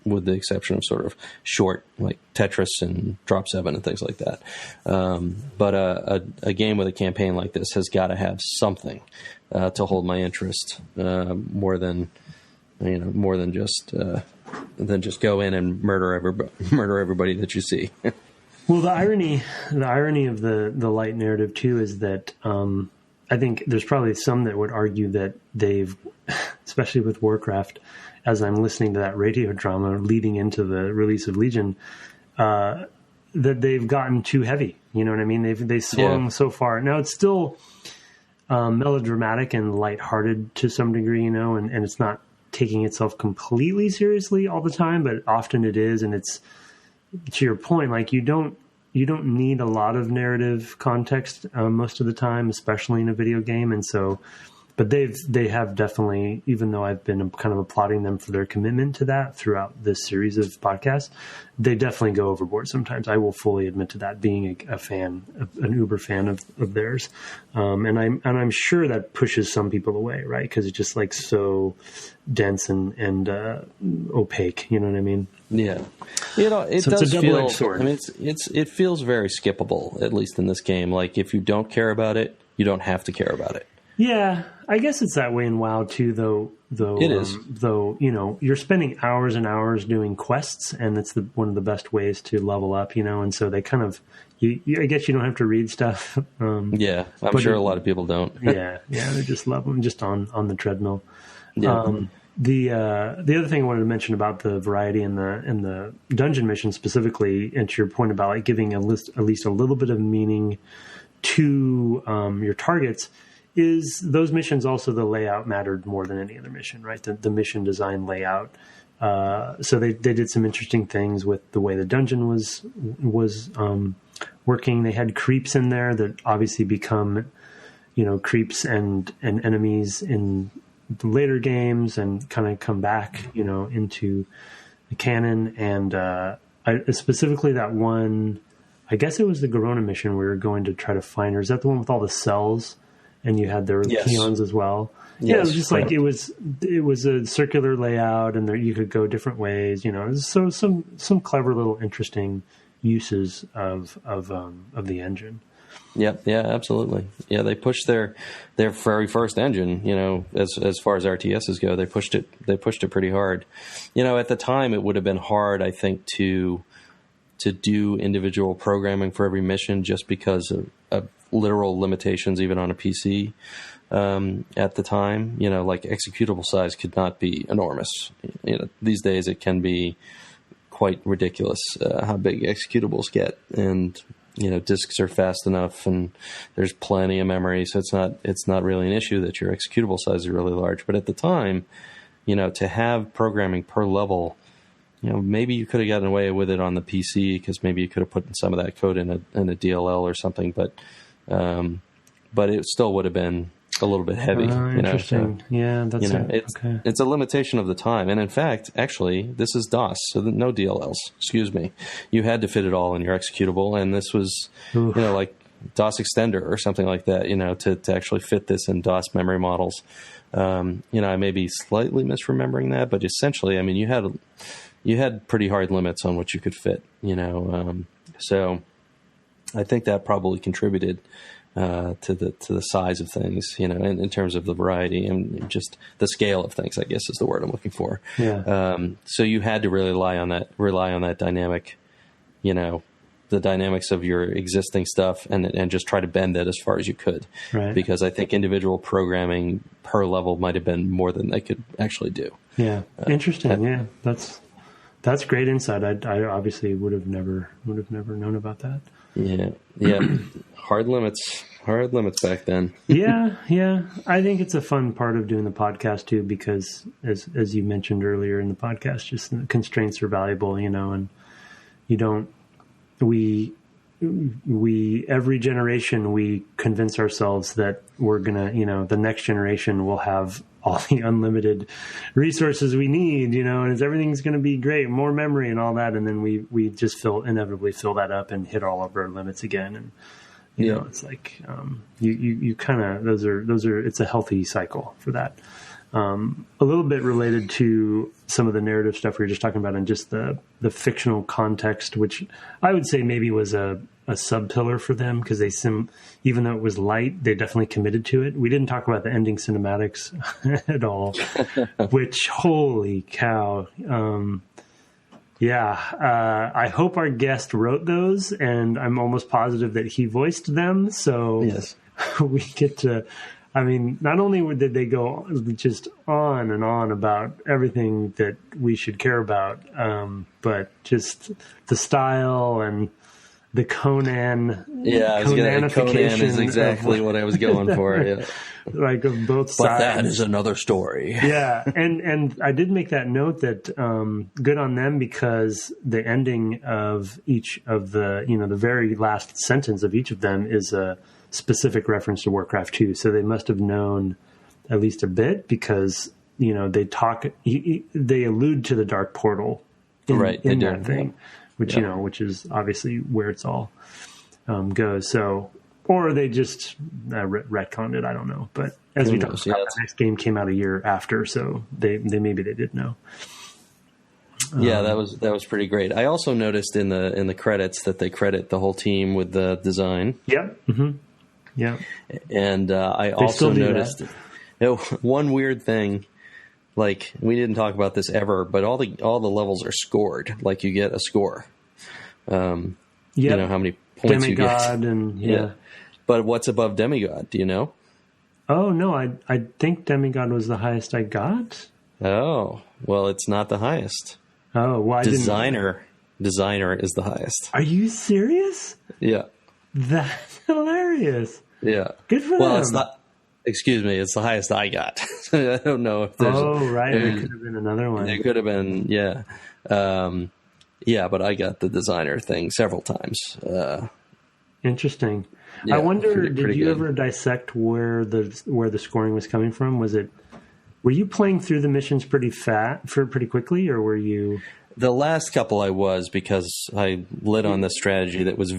with the exception of sort of short like Tetris and Drop 7 and things like that. But a game with a campaign like this has got to have something to hold my interest more than just go in and murder everybody that you see. Well, the irony of the light narrative too is that. I think there's probably some that would argue that they've, especially with Warcraft, as I'm listening to that radio drama leading into the release of Legion, that they've gotten too heavy. You know what I mean? They swung so far. Now it's still melodramatic and lighthearted to some degree, and it's not taking itself completely seriously all the time, but often it is. And it's, to your point, you don't need a lot of narrative context most of the time, especially in a video game. And so they have definitely, even though I've been kind of applauding them for their commitment to that throughout this series of podcasts, they definitely go overboard sometimes. I will fully admit to that, being a fan, an uber fan of theirs. And I'm sure that pushes some people away, right? Because it's just like so dense and opaque. You know what I mean? Yeah. You know, it so does it's a double-edged feel, sword. I mean, it feels very skippable, at least in this game. Like, if you don't care about it, you don't have to care about it. Yeah, I guess it's that way in WoW too, though. It is. Though, you know, you're spending hours and hours doing quests, and it's one of the best ways to level up, you know. And so they kind of, I guess you don't have to read stuff. Yeah, I'm sure a lot of people don't. yeah, they just love them, just on the treadmill. Yeah. The other thing I wanted to mention about the variety in the dungeon mission specifically, and to your point about like giving at least a little bit of meaning to your targets, is those missions also the layout mattered more than any other mission, right? The mission design layout. So they did some interesting things with the way the dungeon was working. They had creeps in there that obviously become, you know, creeps and enemies in the later games and kind of come back, you know, into the canon. And specifically that one, I guess it was the Garona mission where we were going to try to find her. Is that the one with all the cells? And you had their peons as well. Yes, yeah, it was just like it was a circular layout, and there you could go different ways. You know, so some clever little interesting uses of the engine. Yeah, absolutely. Yeah, they pushed their very first engine. You know, as far as RTSes go, they pushed it pretty hard. You know, at the time, it would have been hard, I think, to do individual programming for every mission just because of literal limitations, even on a PC at the time. You know, like executable size could not be enormous. You know, these days it can be quite ridiculous how big executables get, and you know, disks are fast enough, and there's plenty of memory, so it's not really an issue that your executable size is really large. But at the time, you know, to have programming per level, you know, maybe you could have gotten away with it on the PC because maybe you could have put some of that code in a DLL or something, but it still would have been a little bit heavy. Interesting. You know? Yeah, that's you know, it's a limitation of the time. And in fact, actually, this is DOS, so no DLLs. Excuse me. You had to fit it all in your executable, and this was, you know, like DOS extender or something like that. You know, to actually fit this in DOS memory models. You know, I may be slightly misremembering that, but essentially, I mean, you had pretty hard limits on what you could fit. You know, so I think that probably contributed to the size of things, you know, in terms of the variety and just the scale of things, I guess is the word I'm looking for. Yeah. So you had to really rely on that dynamic, you know, the dynamics of your existing stuff and just try to bend it as far as you could. Right. Because I think individual programming per level might have been more than they could actually do. Yeah. Interesting. Yeah. That's great insight. I obviously would have never known about that. Yeah. Hard limits back then. Yeah. I think it's a fun part of doing the podcast too, because as you mentioned earlier in the podcast, just the constraints are valuable, you know, and you don't, we every generation, we convince ourselves that we're going to, you know, the next generation will have all the unlimited resources we need, you know, and everything's going to be great, more memory and all that. And then we just inevitably fill that up and hit all of our limits again. And, you know, it's like, you kind of, those are, it's a healthy cycle for that. A little bit related to some of the narrative stuff we were just talking about and just the fictional context, which I would say maybe was a sub-pillar for them because even though it was light, they definitely committed to it. We didn't talk about the ending cinematics at all, which, holy cow. I hope our guest wrote those, and I'm almost positive that he voiced them. So yes. We get to, I mean, not only did they go just on and on about everything that we should care about, but just the style and the Conan. Yeah, Conan is exactly what I was going for. Yeah. Like of both sides. But that is another story. Yeah, and I did make that note that good on them, because the ending of each of the, you know, the very last sentence of each of them is a specific reference to Warcraft 2. So they must have known at least a bit, because they allude to the dark portal in that thing, which which is obviously where it's all goes. So, or they just retconned it. I don't know, but as we talked about, the next game came out a year after, so they maybe they did know. Yeah, that was pretty great. I also noticed in the credits that they credit the whole team with the design. Yep. Mm-hmm. Yeah. And I also noticed one weird thing. Like, we didn't talk about this ever, but all the levels are scored. Like, you get a score. You know how many points Demigod you get. And But what's above Demigod? Do you know? Oh no, I think Demigod was the highest I got. Oh, well, it's not the highest. Oh, well, Designer is the highest. Are you serious? Yeah. That's hilarious. Yeah. Good for them. Well, it's not. Excuse me, it's the highest I got. I don't know if there's... Oh, right. There could have been another one. There could have been, yeah. But I got the designer thing several times. Interesting. Yeah, I wonder, pretty did you good. ever dissect where the scoring was coming from? Were you playing through the missions pretty quickly, or were you... The last couple I was, because I lit on this strategy that was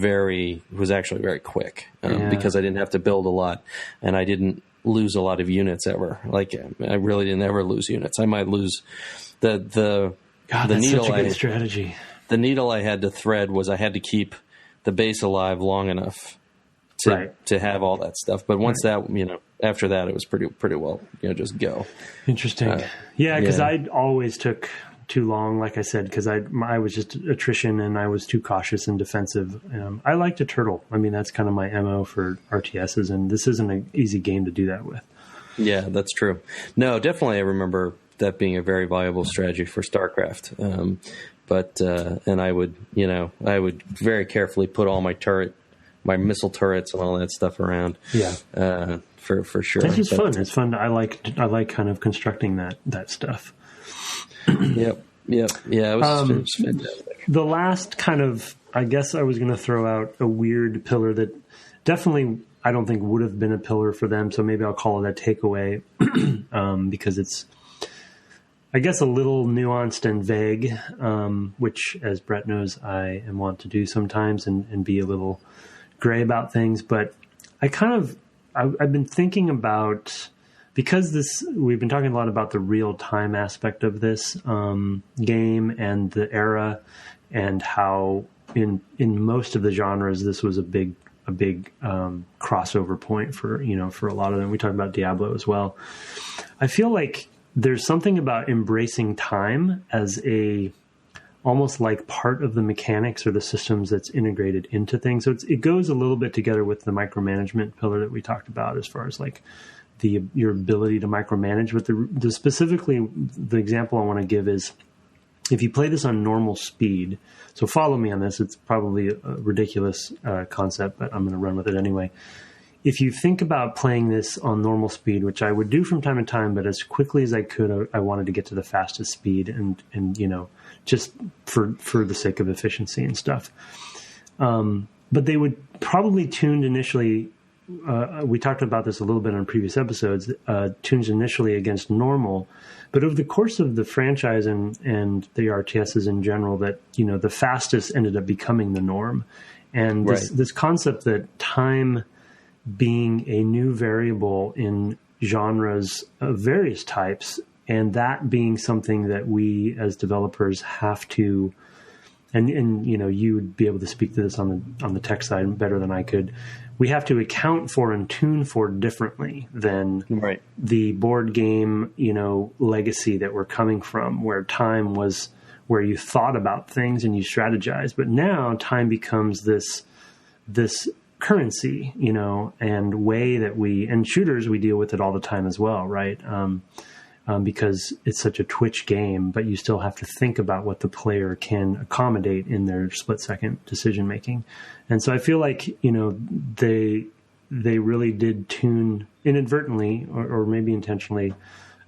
actually very quick, because I didn't have to build a lot, and I didn't lose a lot of units ever. Like, I really didn't ever lose units. I might lose the needle. Such a good strategy. The needle I had to thread was I had to keep the base alive long enough to have all that stuff. But once that, after that, it was pretty well, just go. Interesting. Because I always took too long, like I said, because I was just attrition and I was too cautious and defensive. I like to turtle. I mean, that's kind of my MO for RTSs, and this isn't an easy game to do that with. Yeah, that's true. No, definitely, I remember that being a very viable strategy for StarCraft. And I would very carefully put all my missile turrets and all that stuff around. Yeah, for sure. It's just fun. It's fun. I like kind of constructing that stuff. Yep. Yeah, it was fantastic. The last kind of, I guess I was going to throw out a weird pillar that definitely I don't think would have been a pillar for them, so maybe I'll call it a takeaway, because it's, I guess, a little nuanced and vague, which, as Brett knows, I am wont to do sometimes and be a little gray about things. But I've been thinking about, because we've been talking a lot about the real time aspect of this game and the era, and how in most of the genres this was a big crossover point for a lot of them. We talked about Diablo as well. I feel like there's something about embracing time as almost like part of the mechanics or the systems that's integrated into things. So it goes a little bit together with the micromanagement pillar that we talked about, as far as like your ability to micromanage. But specifically the example I want to give is, if you play this on normal speed, so follow me on this, it's probably a ridiculous concept, but I'm going to run with it anyway. If you think about playing this on normal speed, which I would do from time to time, but as quickly as I could, I wanted to get to the fastest speed, and just for the sake of efficiency and stuff. But they would probably tuned initially. We talked about this a little bit on previous episodes. Tuned initially against normal, but over the course of the franchise and the RTSs in general, that the fastest ended up becoming the norm, and this concept that time being a new variable in genres of various types, and that being something that we as developers have to, and you would be able to speak to this on the tech side better than I could. We have to account for and tune for differently than the board game, legacy that we're coming from, where time was where you thought about things and you strategized. But now time becomes this currency, and way that in shooters, we deal with it all the time as well, right? Because it's such a twitch game, but you still have to think about what the player can accommodate in their split-second decision-making. And so I feel like, they really did tune inadvertently or maybe intentionally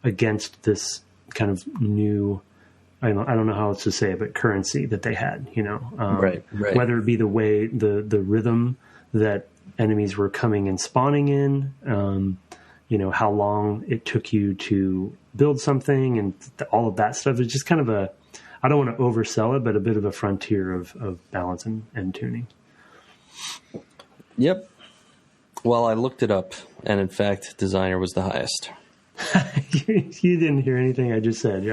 against this kind of new, I don't know how else to say it, but currency that they had, whether it be the way, the rhythm that enemies were coming and spawning in, how long it took you to build something and all of that stuff. It's just kind of I don't want to oversell it, but a bit of a frontier of balance and tuning. Yep. Well, I looked it up, and in fact, designer was the highest. You didn't hear anything I just said.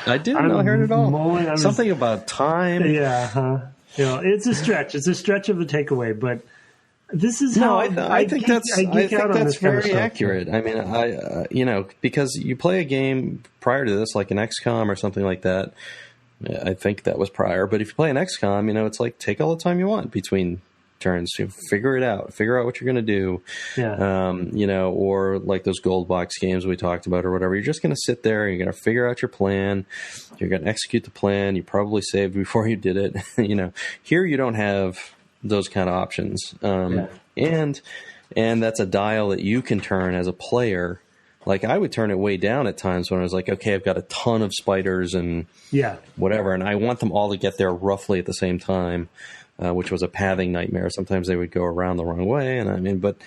I didn't. I heard it all. Something about time. Yeah. Huh? It's a stretch. It's a stretch of the takeaway, but this is how I think that's very accurate. I mean, because you play a game prior to this, like an XCOM or something like that. I think that was prior. But if you play an XCOM, it's like take all the time you want between turns. Figure it out. Figure out what you're going to do. Yeah. Or like those gold box games we talked about or whatever. You're just going to sit there. You're going to figure out your plan. You're going to execute the plan. You probably saved before you did it. Here you don't have those kind of options. And that's a dial that you can turn as a player. Like I would turn it way down at times when I was like, okay, I've got a ton of spiders and whatever, and I want them all to get there roughly at the same time, which was a pathing nightmare. Sometimes they would go around the wrong way, and but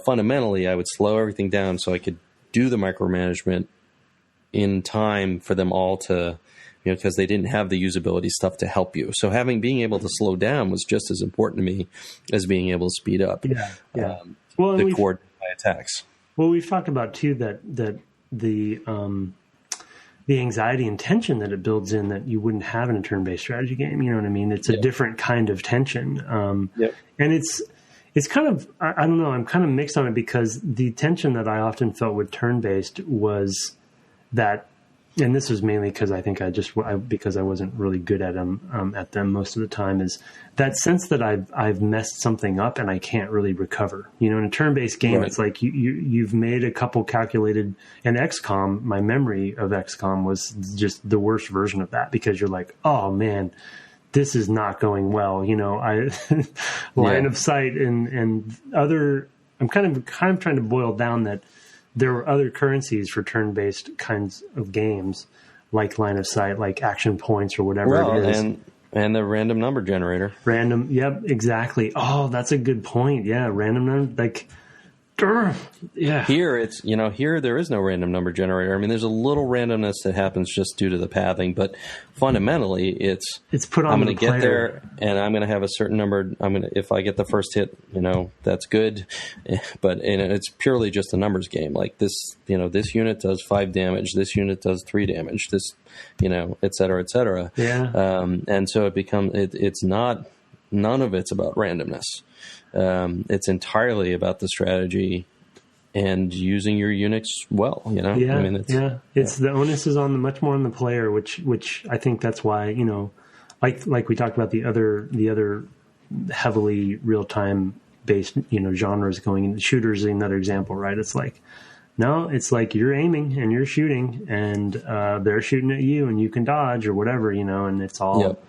fundamentally, I would slow everything down so I could do the micromanagement in time for them all to, because they didn't have the usability stuff to help you. So being able to slow down was just as important to me as being able to speed up. Yeah. The coordinate my attacks. Well, we've talked about too that the anxiety and tension that it builds in that you wouldn't have in a turn-based strategy game. You know what I mean? It's a different kind of tension, and it's kind of I don't know. I'm kind of mixed on it because the tension that I often felt with turn-based was that. And this was mainly because I think because I wasn't really good at them most of the time, is that sense that I've messed something up and I can't really recover. In a turn-based game, It's like you've made a couple calculated. And XCOM, my memory of XCOM was just the worst version of that because you're like, oh man, this is not going well. Line of sight and other. I'm kind of trying to boil down that. There were other currencies for turn-based kinds of games, like line of sight, like action points or whatever it is. And the random number generator. Yep, exactly. Oh, that's a good point. Yeah, random number, yeah. Here here there is no random number generator. I mean, there's a little randomness that happens just due to the pathing, but fundamentally it's put on. I'm going to get there, and I'm going to have a certain number. If I get the first hit, that's good, but it's purely just a numbers game. Like this, this unit does 5 damage, this unit does 3 damage, this, et cetera, et cetera. Yeah. And so it becomes it's not. None of it's about randomness. It's entirely about the strategy and using your units well. Yeah, the onus is much more on the player, which I think that's why like we talked about the other heavily real time based genres going in. Shooters is another example, right? It's like you're aiming and you're shooting and they're shooting at you and you can dodge or whatever, and it's all. Yep.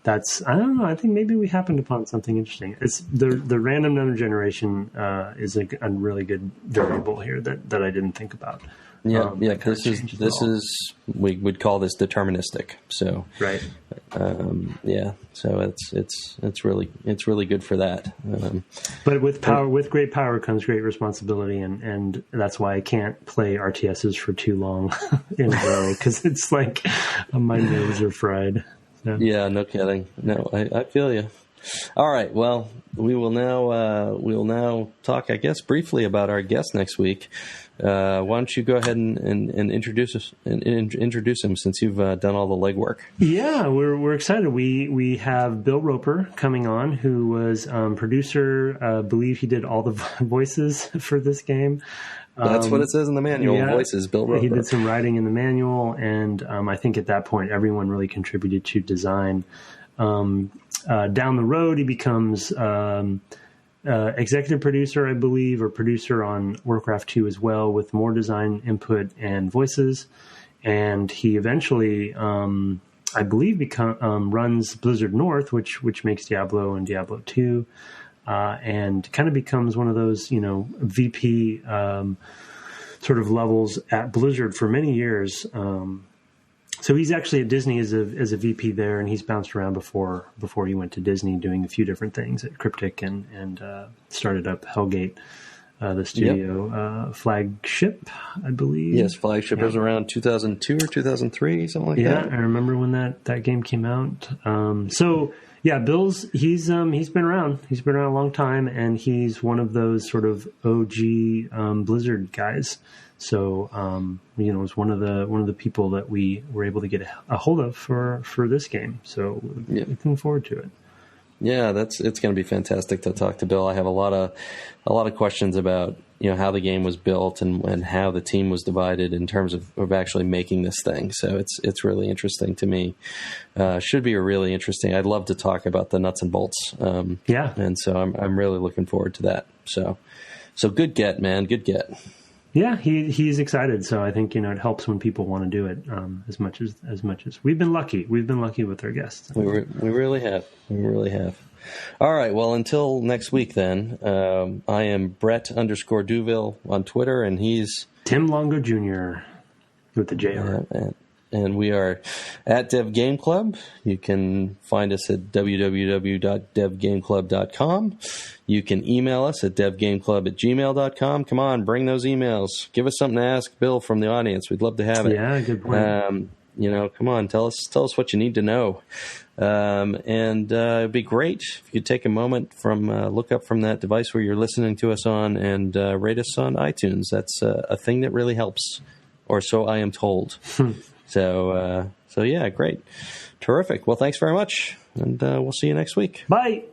That's, I don't know. I think maybe we happened upon something interesting. It's the random number generation is a really good variable here that I didn't think about. Because this is we would call this deterministic. So right, so it's really good for that. But with great power comes great responsibility, and that's why I can't play RTSes for too long in a row because it's like my nerves are fried. Yeah, no kidding. No, I feel you. All right. Well, we will now talk, I guess, briefly about our guest next week. Why don't you go ahead and introduce us and introduce him since you've done all the legwork? Yeah, we're excited. We have Bill Roper coming on, who was producer. I believe he did all the voices for this game. That's what it says in the manual. Yeah, voices, Bill Roper. He did some writing in the manual, and I think at that point everyone really contributed to design. Down the road, he becomes executive producer, I believe, or producer on Warcraft 2 as well, with more design input and voices. And he eventually, I believe, runs Blizzard North, which makes Diablo and Diablo 2. And kind of becomes one of those, VP sort of levels at Blizzard for many years. So he's actually at Disney as a VP there, and he's bounced around before he went to Disney, doing a few different things at Cryptic and started up Hellgate the studio Flagship, I believe. Yes, Flagship was around 2002 or 2003, something like that. Yeah, I remember when that game came out. So yeah, Bill's he's been around. He's been around a long time, and he's one of those sort of OG Blizzard guys. So was one of the people that we were able to get a hold of for this game. So looking forward to it. Yeah, it's going to be fantastic to talk to Bill. I have a lot of questions about how the game was built and how the team was divided in terms of actually making this thing. So it's really interesting to me. Should be a really interesting. I'd love to talk about the nuts and bolts. And so I'm really looking forward to that. So good get, man, good get. Yeah, he's excited. So I think it helps when people want to do it as much as we've been lucky. We've been lucky with our guests. We really have. We really have. All right. Well, until next week, then. I am Brett_Duville on Twitter, and he's Tim Longo Jr. with the JR. And we are at Dev Game Club. You can find us at www.devgameclub.com. You can email us at devgameclub@gmail.com. Come on, bring those emails. Give us something to ask Bill from the audience. We'd love to have it. Yeah, good point. Come on, tell us what you need to know. It'd be great if you could take a moment from look up from that device where you're listening to us on and rate us on iTunes. That's a thing that really helps, or so I am told. So yeah, great. Terrific. Well, thanks very much, and we'll see you next week. Bye.